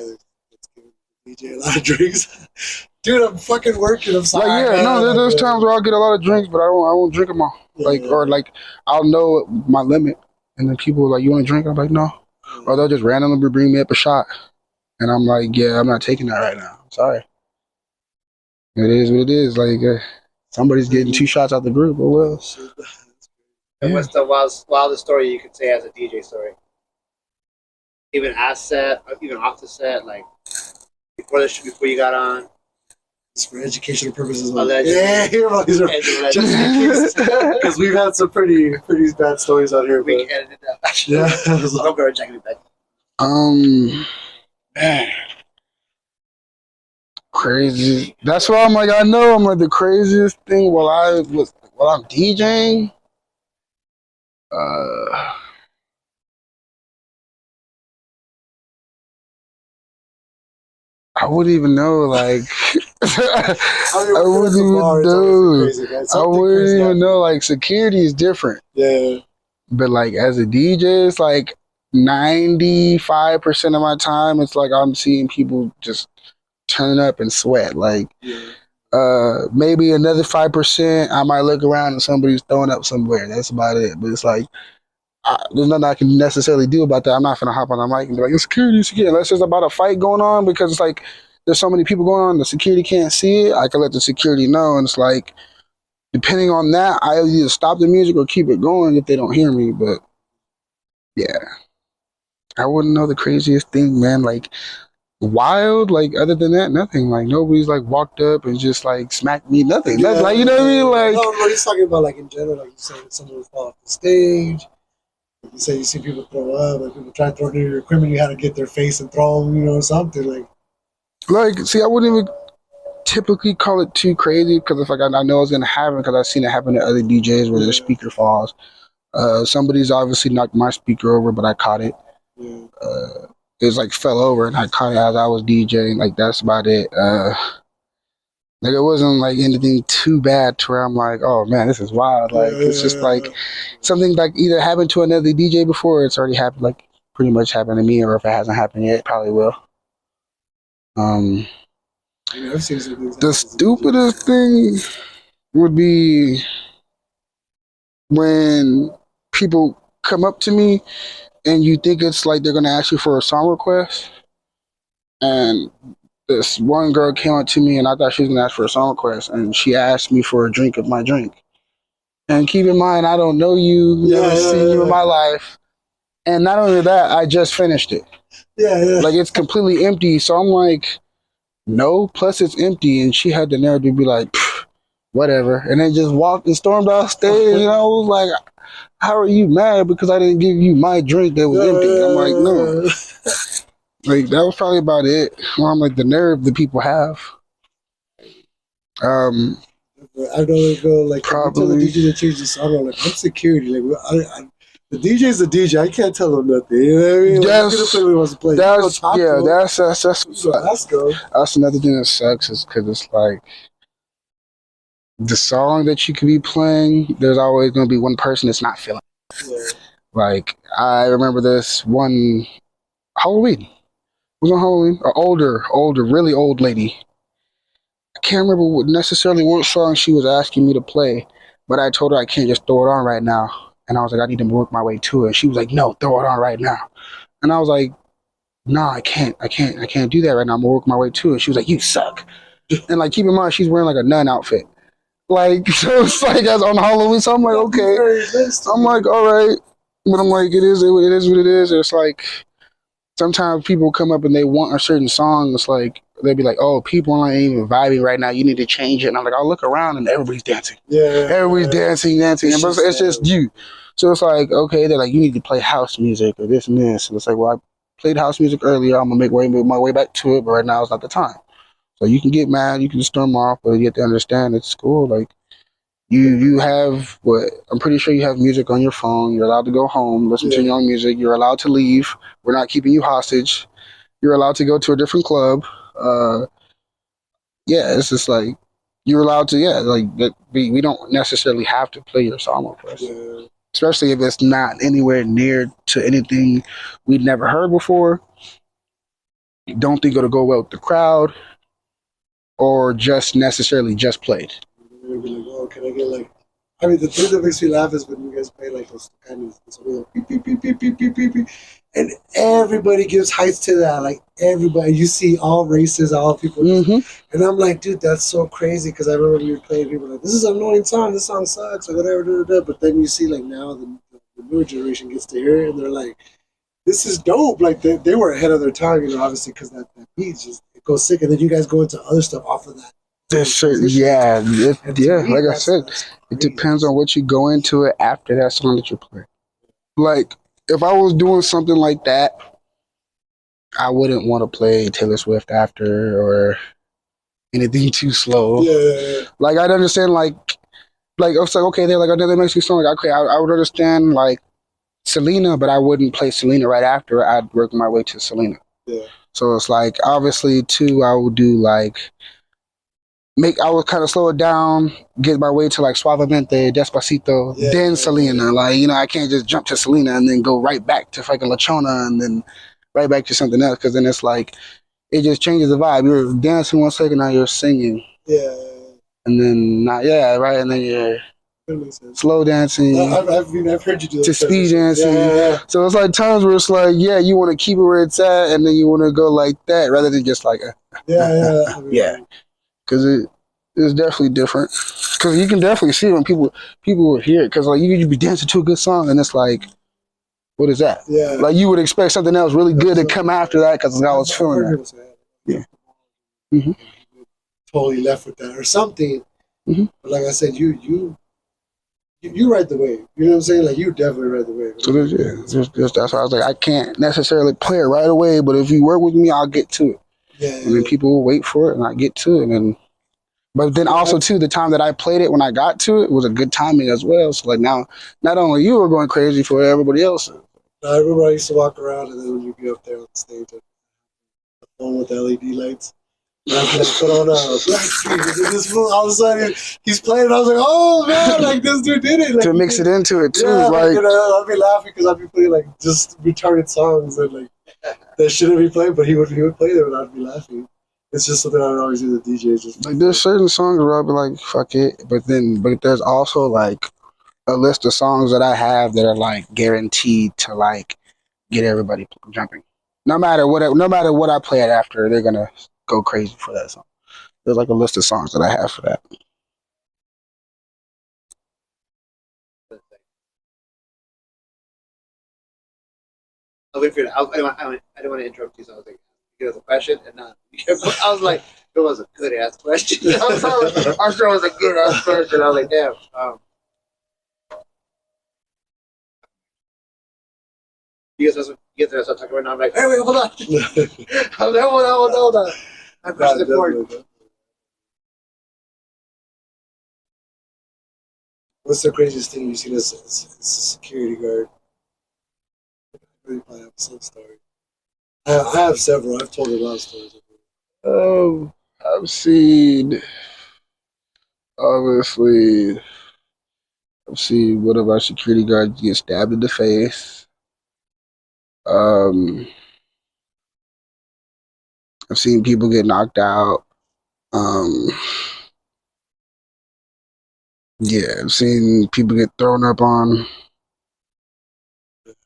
that's giving DJ a lot of drinks. Dude, I'm fucking working. I'm sorry. Like, yeah, no, there's times where I'll get a lot of drinks, but I won't drink them all. Like, or like, I'll know my limit, and then people are like, "You want to drink?" I'm like, "No," or they'll just randomly bring me up a shot, and I'm like, "Yeah, I'm not taking that right now. I'm sorry." It is what it is. Like, somebody's getting 2 shots out the group. Oh well. And what's the wildest story you could say as a DJ story? Even at set, or even off the set, like before you got on. Just for educational purposes. Allegedly. Yeah, these are just in case, because we've had some pretty bad stories out here. We edited that. Yeah, I'll go check it back. Man, crazy. That's why I'm like, I know I'm like the craziest thing while I'm DJing. I wouldn't even know, like, I wouldn't even know. I wouldn't even know, like, security is different. Yeah. But, like, as a DJ, it's like 95% of my time, it's like I'm seeing people just turn up and sweat. Like, maybe another 5%, I might look around and somebody's throwing up somewhere. That's about it. But it's like, there's nothing I can necessarily do about that. I'm not gonna hop on the mic and be like, security. Unless there's about a fight going on, because it's like there's so many people going on, the security can't see it. I can let the security know, and it's like, depending on that, I either stop the music or keep it going if they don't hear me. But yeah, I wouldn't know the craziest thing, man. Like, wild, like, other than that, nothing. Like, nobody's like walked up and just like smacked me. Nothing. Yeah, Like, you know what I mean? Like, no, he's talking about like in general, like you said, someone would fall off the stage. You say you see people throw up, like people try to throw near your equipment, you had to get their face and throw them, something like. See, I wouldn't even typically call it too crazy, because if like I know it's gonna happen, because I've seen it happen to other DJs where their speaker falls. Somebody's obviously knocked my speaker over, but I caught it. Yeah. It was like fell over, and I caught it as I was DJing. Like, that's about it. Like, it wasn't like anything too bad to where I'm like, oh man, this is wild. Like, it's just like something like either happened to another DJ before, or it's already happened, like pretty much happened to me, or if it hasn't happened yet, it probably will. I've seen some things. The stupidest thing would be when people come up to me and you think it's like they're gonna ask you for a song request, and this one girl came up to me and I thought she was gonna ask for a song request, and she asked me for a drink of my drink. And keep in mind, I don't know you, never seen you in my life, and not only that, I just finished it. Yeah. Like, it's completely empty, so I'm like, no. Plus, it's empty, and she had the nerve to be like, whatever, and then just walked and stormed off stage. And I was like, how are you mad because I didn't give you my drink that was empty? I'm like, no. Like, that was probably about it. Well, I'm like, the nerve that people have. I know they go like, probably the DJ to change the song. I'm like, I'm security. Like, the DJ's a DJ. I can't tell him nothing. You know what I mean? Like, he's gonna play what he wants to play. That's another thing that sucks, is because it's like the song that you could be playing, there's always gonna be one person that's not feeling it. Yeah. Like, I remember this one Halloween. It was on Halloween. An older, really old lady. I can't remember necessarily what song she was asking me to play, but I told her I can't just throw it on right now. And I was like, I need to work my way to it. She was like, no, throw it on right now. And I was like, no, I can't do that right now. I'm gonna work my way to it. She was like, you suck. And like, keep in mind, she's wearing like a nun outfit. Like, so it's like, as on Halloween, so I'm like, okay. I'm like, all right. But I'm like, it is what it is. It's like, sometimes people come up and they want a certain song. It's like, they'll be like, oh, people aren't even vibing right now. You need to change it. And I'm like, I'll look around and everybody's dancing. Yeah. Everybody's dancing. But it's just you. So it's like, okay, they're like, you need to play house music or this and this. And it's like, well, I played house music earlier. I'm going to make my way back to it. But right now it's not the time. So you can get mad. You can storm off. But you have to understand it's cool. Like, you have what? I'm pretty sure you have music on your phone. You're allowed to go home, listen to your own music. You're allowed to leave. We're not keeping you hostage. You're allowed to go to a different club. yeah, it's just like you're allowed to, yeah, like we don't necessarily have to play your song for us, Yeah. especially if it's not anywhere near to anything we'd never heard before. Don't think it'll go well with the crowd, or just necessarily just played. They'll be like, oh, can I get like? I mean, the thing that makes me laugh is when you guys play like those kind of like, beep, beep, beep, beep, beep, beep, beep, beep, and everybody gives heights to that. Like everybody, you see all races, all people, Mm-hmm. and I'm like, dude, that's so crazy. Because I remember we were playing, people were like, this is an annoying song. This song sucks, or whatever. Da, da, da. But then you see like now the newer generation gets to hear it, and they're like, this is dope. Like they were ahead of their time, obviously because that beat just it goes sick, and then you guys go into other stuff off of that. Yeah, yeah. Me, Like I said, it depends on what you go into it after that song that you play. Like if I was doing something like that, I wouldn't want to play Taylor Swift after or anything too slow. Yeah. Like I'd understand like I was like okay, they're like another Mexican song. Like okay, I would understand like Selena, but I wouldn't play Selena right after. I'd work my way to Selena. Yeah. So it's like obviously too, I would do like I would kind of slow it down, get my way to like Suavemente, Despacito, then Selena. Like, I can't just jump to Selena and then go right back to fucking La Chona and then right back to something else. Cause then it's like, it just changes the vibe. You're dancing 1 second, now you're singing. Yeah. And then, right? And then you're slow dancing. I've heard you do that. To speed dancing. Yeah. So it's like times where it's like, yeah, you want to keep it where it's at and then you want to go like that rather than just like, yeah. Because it's definitely different. Because you can definitely see when people will hear it. Because like you be dancing to a good song, and it's like, what is that? Yeah. Like you would expect something else really good to come after that because I was feeling that. Yeah. Mm-hmm. Totally left with that or something. Mm-hmm. But like I said, you ride the wave. You know what I'm saying? Like you definitely ride the wave. So that's why I was like, I can't necessarily play it right away, but if you work with me, I'll get to it. Yeah. And then people will wait for it, and I get to it, and. But then also too, the time that I played it when I got to it was a good timing as well. So like now, not only you were going crazy for it, everybody else. I remember I used to walk around, and then when you be up there on the stage, the phone with the LED lights, and I could put on a black screen. And this fool, all of a sudden, he's playing. And I was like, oh man, like this dude did it. Like, to mix it into it too. Yeah, like I'd be laughing because I'd be playing like just retarded songs and like that shouldn't be played, but he would play them, and I'd be laughing. It's just something I would always do. The DJ just like there's certain songs where I'll be like, fuck it, but there's also like a list of songs that I have that are like guaranteed to like get everybody jumping. No matter what I play it after, they're gonna go crazy for that song. There's like a list of songs that I have for that. I didn't want to interrupt you, so I was like, you know, the question, and not. I was like, it was a good ass question. I'm sure it was a good ass question. I was like, damn. You guys start talking right now. I'm like, hey, wait, hold on. I'm like, hold on. I pushed the forward. What's the craziest thing you've seen as a security guard? I probably have some story. I have several. I've told a lot of stories. I've seen obviously. I've seen one of our security guards get stabbed in the face. I've seen people get knocked out. Yeah, I've seen people get thrown up on.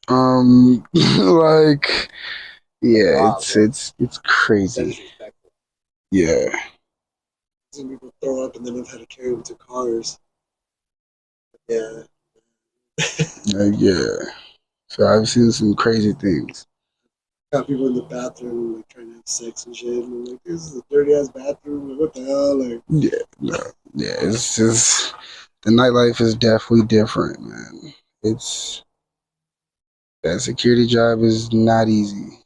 Like, yeah, wow, it's crazy. Yeah. I've seen people throw up and then I've had to carry them to cars. Yeah. Yeah. So I've seen some crazy things. Got people in the bathroom like trying to have sex and shit, and I'm like, this is a dirty ass bathroom. Like, what the hell? Like, yeah, it's just the nightlife is definitely different, man. It's that security job is not easy.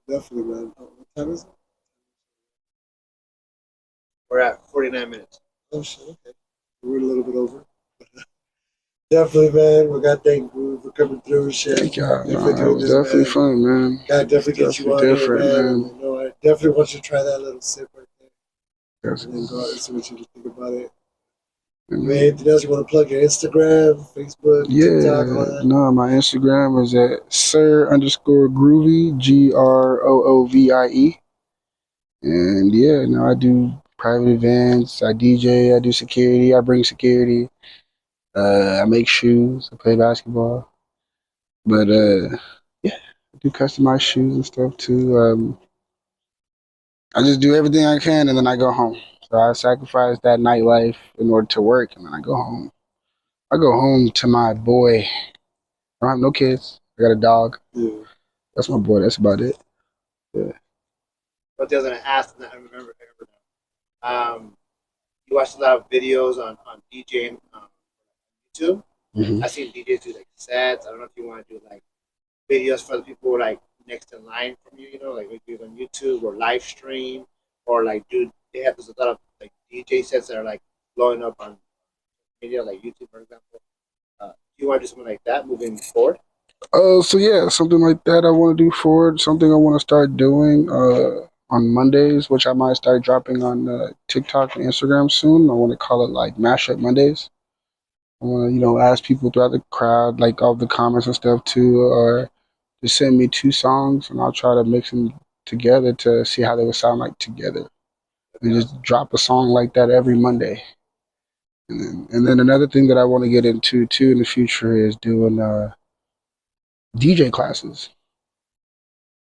Definitely, man. What time is it? We're at 49 minutes. Oh shit, okay. We're a little bit over. Definitely, man. We got to thank Groove for coming through and shit. Thank y'all. And No, for that doing was this, definitely man. fun, man. God definitely gets you on Definitely here, different, man. man. And, I definitely want you to try that little sip right there. Yes. And then go out and see what you think about it. Mhm. Anything else you want to plug? Your Instagram, Facebook, TikTok, all Yeah, that? no, my Instagram is at sir_groovy, GROOVIE. And yeah, no, I do private events, I DJ, I do security, I bring security, I make shoes, I play basketball. But yeah, I do customized shoes and stuff too. I just do everything I can and then I go home. So I sacrifice that nightlife in order to work and then I go home. I go home to my boy. I don't have no kids. I got a dog. Yeah. That's my boy. That's about it. Yeah. What I was gonna ask, and I remember now. You watch a lot of videos on DJing YouTube. Mm-hmm. I've seen DJs do like sets. I don't know if you want to do like videos for the people like next in line from you. You know, like maybe on YouTube or live stream or like do they have a lot of like DJ sets that are like blowing up on media like YouTube, for example. Do you want to do something like that moving forward? So yeah, something like that I want to do forward. Something I want to start doing on Mondays, which I might start dropping on TikTok and Instagram soon. I want to call it like Mashup Mondays. I want to, ask people throughout the crowd, like all the comments and stuff too, or just send me 2 songs, and I'll try to mix them together to see how they would sound like together, and just drop a song like that every Monday. And then another thing that I want to get into too in the future is doing DJ classes.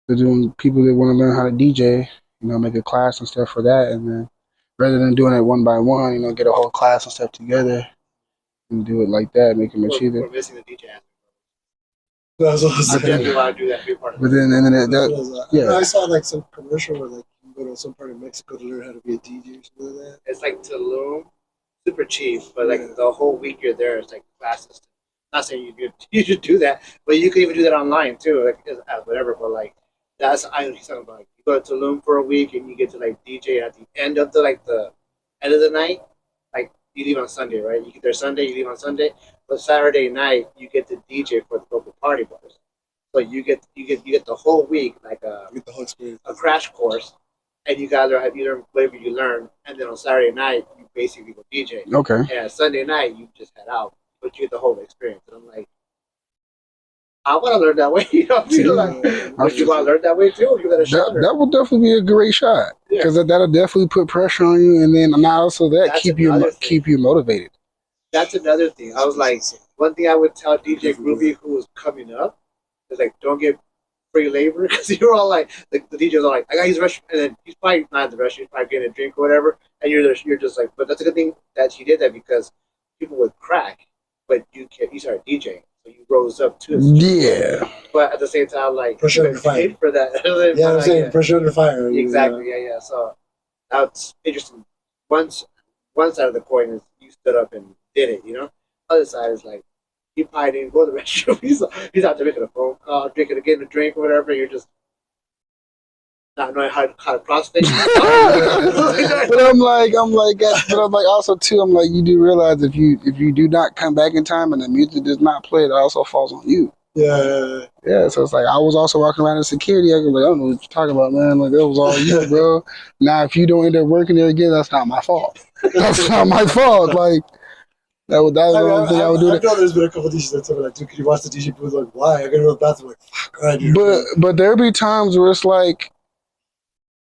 So doing people that want to learn how to DJ, make a class and stuff for that, and then rather than doing it one by one, get a whole class and stuff together and do it like that, make it much easier. We're missing the DJ aspect. That's what I was I saying. definitely want to do that. Be part of But it. then, and then That's what I was like. yeah. I saw like some commercial where like you go to some part of Mexico to learn how to be a DJ or something like that. It's like Tulum, super cheap, but like the whole week you're there, it's like classes. Not saying you should do that, but you can even do that online too, like whatever. But like that's I he's talking about. Like, you go to Tulum for a week and you get to like DJ at the end of the end of the night. Like you leave on Sunday, right? You get there Sunday, you leave on Sunday, but Saturday night you get to DJ for the local party bars. So you get the whole week like You get the whole experience. a crash course, and you guys have you learn whatever you learn, and then on Saturday night you basically go DJ. Okay. And Sunday night you just head out, but you get the whole experience. And I'm like, I want to learn that way. You know, what I mean? Like, but you want to learn that way too? You got a shot. That will definitely be a great shot because that'll definitely put pressure on you, and then not also that That's keep you motivated. That's another thing. I was like, one thing I would tell DJ Groovy who was coming up is like, don't get free labor because you're all like, the DJ's all like, I got his restroom, and then he's probably not at the restroom, he's probably getting a drink or whatever, and you're just like, but that's a good thing that he did that because people would crack, but you started DJing, so you rose up too. Yeah. But at the same time, like, Pressure you under fire. paid for that. Yeah, I'm saying pressure under fire. Exactly. Yeah. So that's interesting. One side of the coin is you stood up and did it. Other side is like you probably didn't go to the restroom. He's out there making a phone call, getting a drink or whatever. You're just not knowing how to crossfit. But I'm like, also too, I'm like, you do realize if you do not come back in time and the music does not play, it also falls on you. Yeah. Yeah, so it's like I was also walking around in security. I was like, I don't know what you're talking about, man. Like that was all you, bro. Now, if you don't end up working there again, that's not my fault. That's not my fault. Like that was the only thing I would do. I know there's been a couple of DJs that told me like, dude, can you watch the DJ booth? Like, why? I gotta go to the bathroom. Like, fuck, all right, dude. But there'll be times where it's like,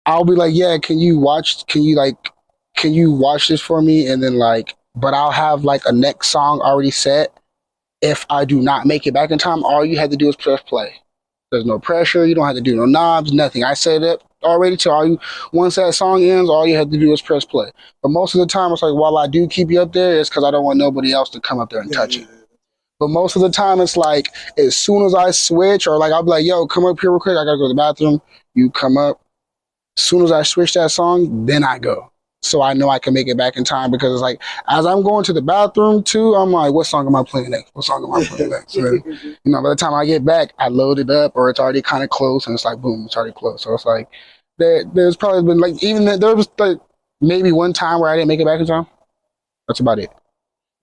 I'll be like, yeah, can you watch this for me? And then like, but I'll have like a next song already set. If I do not make it back in time, all you have to do is press play. There's no pressure. You don't have to do no knobs, nothing. I set it already to all you. Once that song ends, all you have to do is press play. But most of the time, it's like, while I do keep you up there, it's because I don't want nobody else to come up there and touch it. But most of the time, it's like, as soon as I switch, or like, I'll be like, yo, come up here real quick. I got to go to the bathroom. You come up. As soon as I switch that song, then I go. So I know I can make it back in time because it's like, as I'm going to the bathroom too, I'm like, what song am I playing next? What song am I playing next? So then, by the time I get back, I load it up or it's already kind of close and it's like, boom, it's already close. So it's like, there's probably been like, there was like maybe one time where I didn't make it back in time. That's about it.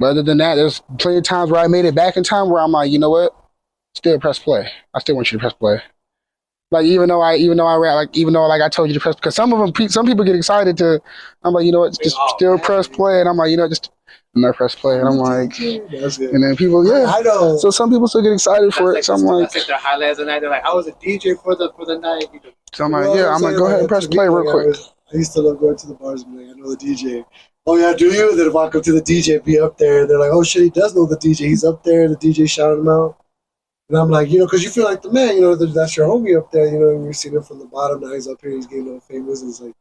But other than that, there's plenty of times where I made it back in time where I'm like, you know what? still press play. I still want you to press play. Like even though I rap, like even though like I told you to press, because some of them, some people get excited to. I'm like, you know what, just still press play, and I'm like, you know, just not press play, and I'm like, and then people, yeah, I know. So some people still get excited for it. So I'm like, that's like their highlights of the night. They're like, I was a DJ for the night. so I'm like, yeah, I'm like, go ahead and press play real quick. I used to love going to the bars and be like, I know the DJ. Oh yeah, do you? Then walk up to the DJ, be up there. They're like, oh shit, he does know the DJ. He's up there. The DJ shouting him out. And I'm like, you know, because you feel like the man, you know, that's your homie up there, you know, and you're seeing him from the bottom. Now he's up here, he's getting all famous. And it's like,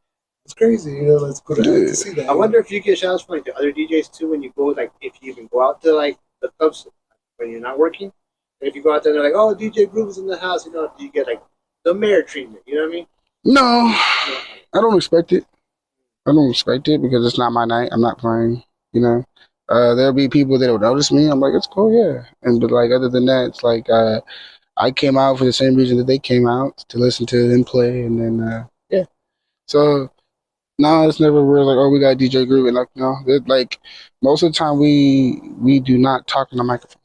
it's crazy, you know, it's good to see that. I wonder if you get shout-outs from like the other DJs too when you go, like, if you even go out to like the clubs when you're not working. And if you go out there and they're like, oh, DJ Groove's in the house, you know, do you get like the mayor treatment? You know what I mean? No, I don't expect it. I don't expect it because it's not my night. I'm not playing, you know. There'll be people that will notice me. I'm like, it's cool, yeah. And but like other than that, it's like I came out for the same reason that they came out to listen to them play, and then yeah. So no, it's never we're like, oh, we got DJ Groove, and like no, like most of the time we do not talk on the microphone.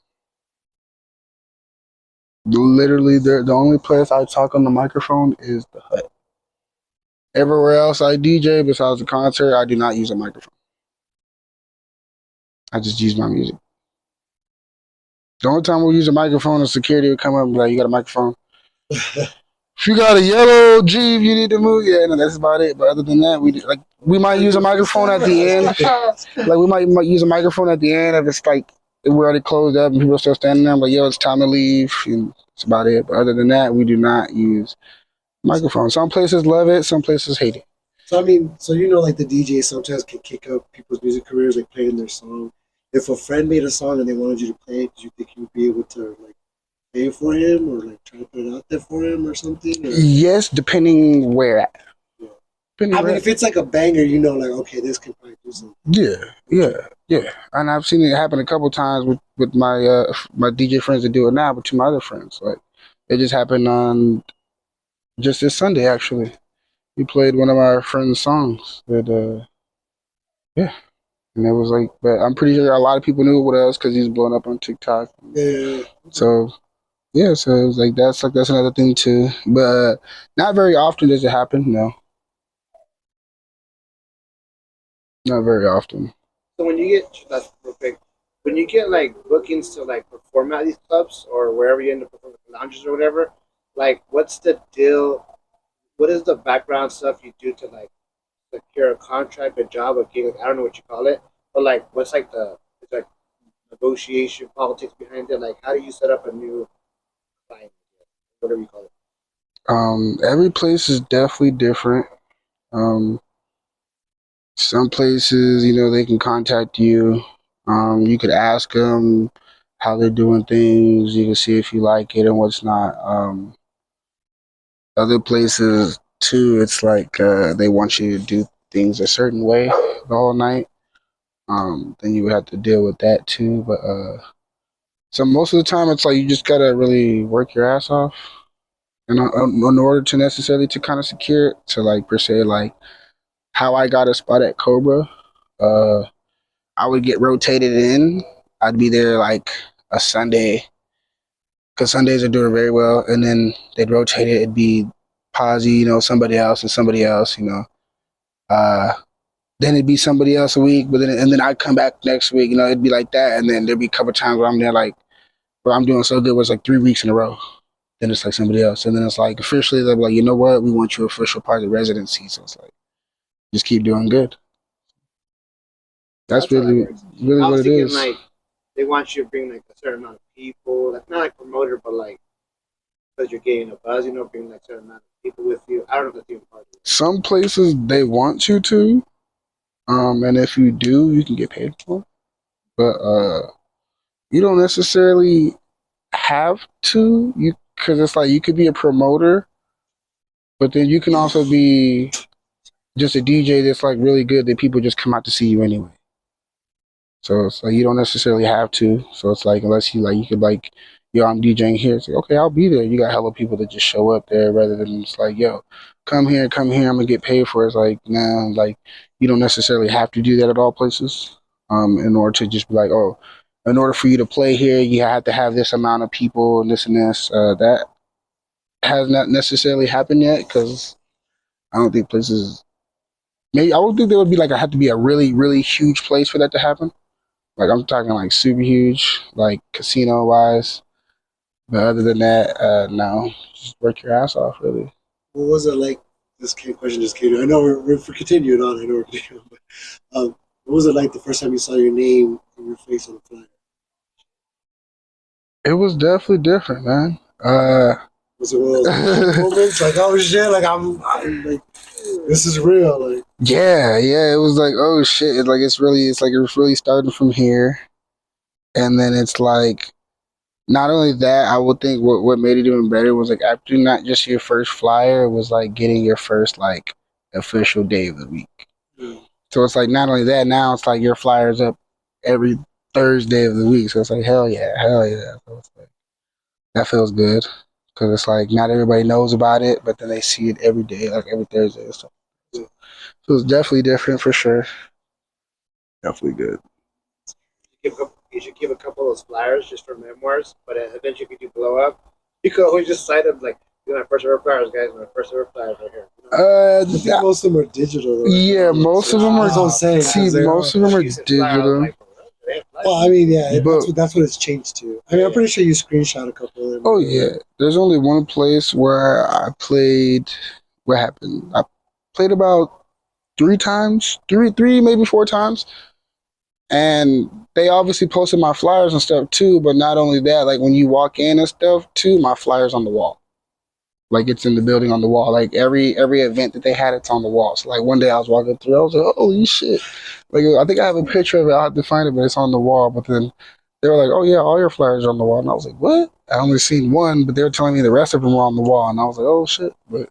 Literally, the only place I talk on the microphone is the hut. Everywhere else I DJ besides the concert, I do not use a microphone. I just use my music. The only time we'll use a microphone is security would come up and be like, you got a microphone? If you got a yellow Jeep, you need to move. Yeah, no, that's about it. But other than that, we might use a microphone at the end. Like we might use a microphone at the end if it's like if we're already closed up and people are still standing there. I'm like, yo, it's time to leave. And that's about it. But other than that, we do not use microphones. Some places love it. Some places hate it. So I mean, so you know, like the DJs sometimes can kick up people's music careers, like playing their song. If a friend made a song and they wanted you to play it, do you think you would be able to like pay for him or like try to put it out there for him or something? Or? Yes, depending where at. Yeah. I mean, if it's like a banger, you know, like okay, this can probably do something. Yeah. And I've seen it happen a couple times with my my DJ friends that do it now, but to my other friends, like it just happened on just this Sunday actually. We played one of our friends' songs that yeah. And it was like, but I'm pretty sure a lot of people knew what else because he's blowing up on TikTok. Yeah. So, yeah, so it was like that's another thing too. But not very often does it happen. No, not very often. So when you get that's perfect. When you get like bookings to like perform at these clubs or wherever you end up performing lounges or whatever, like what's the deal? What is the background stuff you do to like secure a contract, a job, a gig? Like, I don't know what you call it, but like what's like the it's like negotiation politics behind it? Like how do you set up a new client, whatever you call it? Every place is definitely different. Um, some places, you know, they can contact you. You could ask them how they're doing things. You can see if you like it and what's not. Other places too, it's like they want you to do things a certain way the whole night. Then you would have to deal with that too. But so most of the time, it's like you just gotta really work your ass off, and in order to necessarily to kind of secure it, to like per se, like how I got a spot at Cobra, uh, I would get rotated in. I'd be there like a Sunday, because Sundays are doing very well, and then they'd rotate it. It'd be Posy, you know, somebody else and somebody else, you know. Uh, then it'd be somebody else a week, but then I'd come back next week, you know. It'd be like that, and then there'd be a couple times where I'm there like where I'm doing so good was like 3 weeks in a row. Then it's like somebody else, and then it's like officially they're like, you know what, we want you official part of the residency. So it's like just keep doing good. That's really what it is. Like they want you to bring like a certain amount of people, like not like promoter, but like because you're getting a buzz, you know, bring like a certain amount of people with you. I don't know if that's even part of it. Some places they want you to, and if you do, you can get paid for it. But you don't necessarily have to. Because it's like you could be a promoter, but then you can also be just a DJ that's like really good that people just come out to see you anyway. So it's like you don't necessarily have to. So it's like unless you like you could like, yo, I'm DJing here. It's like, okay, I'll be there. You got hella people that just show up there rather than it's like, yo, come here, I'm gonna get paid for it. It's like, like you don't necessarily have to do that at all places. In order to just be like, oh, in order for you to play here, you have to have this amount of people and this and this. That has not necessarily happened yet because I don't think places. Maybe I would think there would be like I have to be a really really huge place for that to happen. Like I'm talking like super huge, like casino wise. But other than that, no, just work your ass off, really. What was it like? This question just came to. I know we're continuing on. I know we're continuing, but what was it like the first time you saw your name and your face on the flyer? It was definitely different, man. Was it one of those moments like, oh shit, like I'm like, this is real, like. Yeah, it was like, oh shit, it's like it's really starting from here, and then it's like, not only that, I would think what made it even better was like after not just your first flyer, it was like getting your first like official day of the week. Mm. So it's like not only that, now it's like your flyer's up every Thursday of the week. So it's like hell yeah. So it's like that feels good because it's like not everybody knows about it, but then they see it every day, like every Thursday or something. So it's definitely different for sure. Definitely good. You should keep a couple of those flyers just for memoirs, but eventually if you blow up, you could always just cite them like, "These are my first ever flyers, guys. My first ever flyers right here." You know? I think most of them are digital. Though. Yeah, most of them are. That's what I'm saying. See, most of them are digital. Well, I mean, yeah, that's what it's changed to. I mean, I'm pretty sure you screenshot a couple of them. Oh yeah, there's only one place where I played. What happened? I played about 3 times, three maybe 4 times, and they obviously posted my flyers and stuff too. But not only that, like when you walk in and stuff too, my flyers on the wall. Like it's in the building on the wall. Like every event that they had, it's on the wall. So like one day I was walking through, I was like, holy shit. Like I think I have a picture of it. I'll have to find it, but it's on the wall. But then they were like, oh yeah, all your flyers are on the wall. And I was like, what? I only seen one, but they were telling me the rest of them were on the wall. And I was like, oh shit. But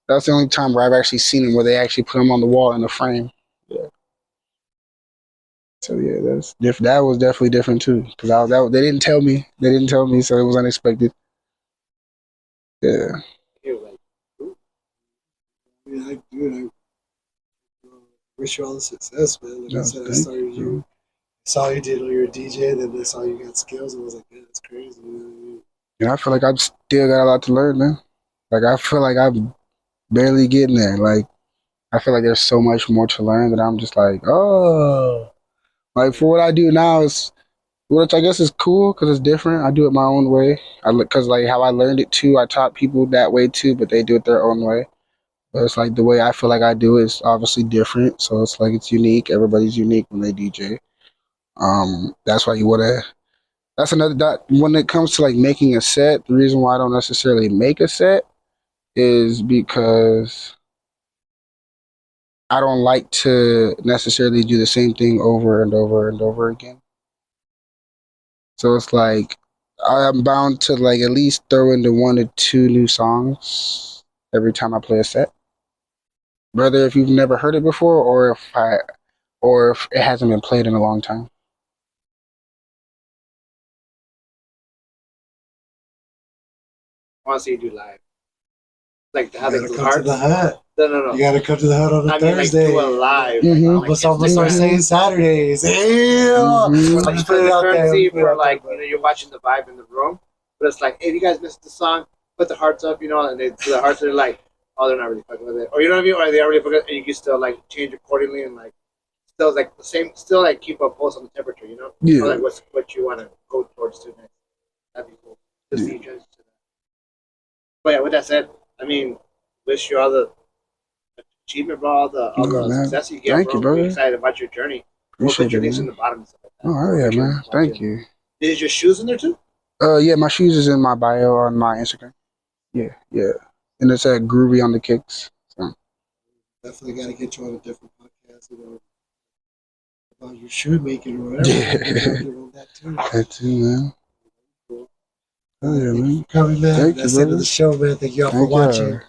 that's the only time where I've actually seen them where they actually put them on the wall in a frame. Yeah. So yeah, that's different. That was definitely different too. Because they didn't tell me. So it was unexpected. Yeah. I wish you all the success, man. Like I said, I started you. Saw you did all your DJ, then I saw you got skills, and I was like, man, that's crazy. You know what I mean? And I feel like I've still got a lot to learn, man. Like I feel like I'm barely getting there. Like I feel like there's so much more to learn that I'm just like, oh. Like for what I do now is, which I guess is cool because it's different. I do it my own way. Because like how I learned it too, I taught people that way too, but they do it their own way. But it's like the way I feel like I do it is obviously different. So it's like it's unique. Everybody's unique when they DJ. That's why you wanna. That's another dot. When it comes to like making a set, the reason why I don't necessarily make a set is because I don't like to necessarily do the same thing over and over and over again. So it's like I'm bound to like at least throw into 1 to 2 new songs every time I play a set. Whether if you've never heard it before or if it hasn't been played in a long time. I want to see you do live. Like how You they gotta do come to hard. the hut. No. You gotta come to the hut on a Thursday. Like do a live. Mhm. Like, We'll start saying Saturdays. Mhm. Like Just put it out there. for like you're watching the vibe in the room, but it's like, hey, if you guys missed the song, put the hearts up, and they do the hearts, and they're like, oh, they're not really fucking with it, or you know what I mean, or they are really fucking, and you can still like change accordingly and like still like the same, still like keep a pulse on the temperature, Yeah. or like what you want to go towards to next. That'd be cool. Just see you transition to that. But yeah, with that said, I mean, wish you all the achievement, bro, all the success you get. Thank you, brother. We're excited about your journey. Appreciate your it, links man. in the bottom and stuff like that. Oh yeah, man. Thank you. Is your shoes in there too? Yeah, my shoes is in my bio on my Instagram. Yeah. And it's at Groovy on the Kicks. So. Definitely got to get you on a different podcast, about your shoe making or whatever. Yeah. That too. That too, man. Cool. Oh yeah, Thank you man. for coming, man. Thank That's you, the end brother. of the show, man. Thank you all for Thank watching. you.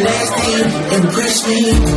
nasty, impress me.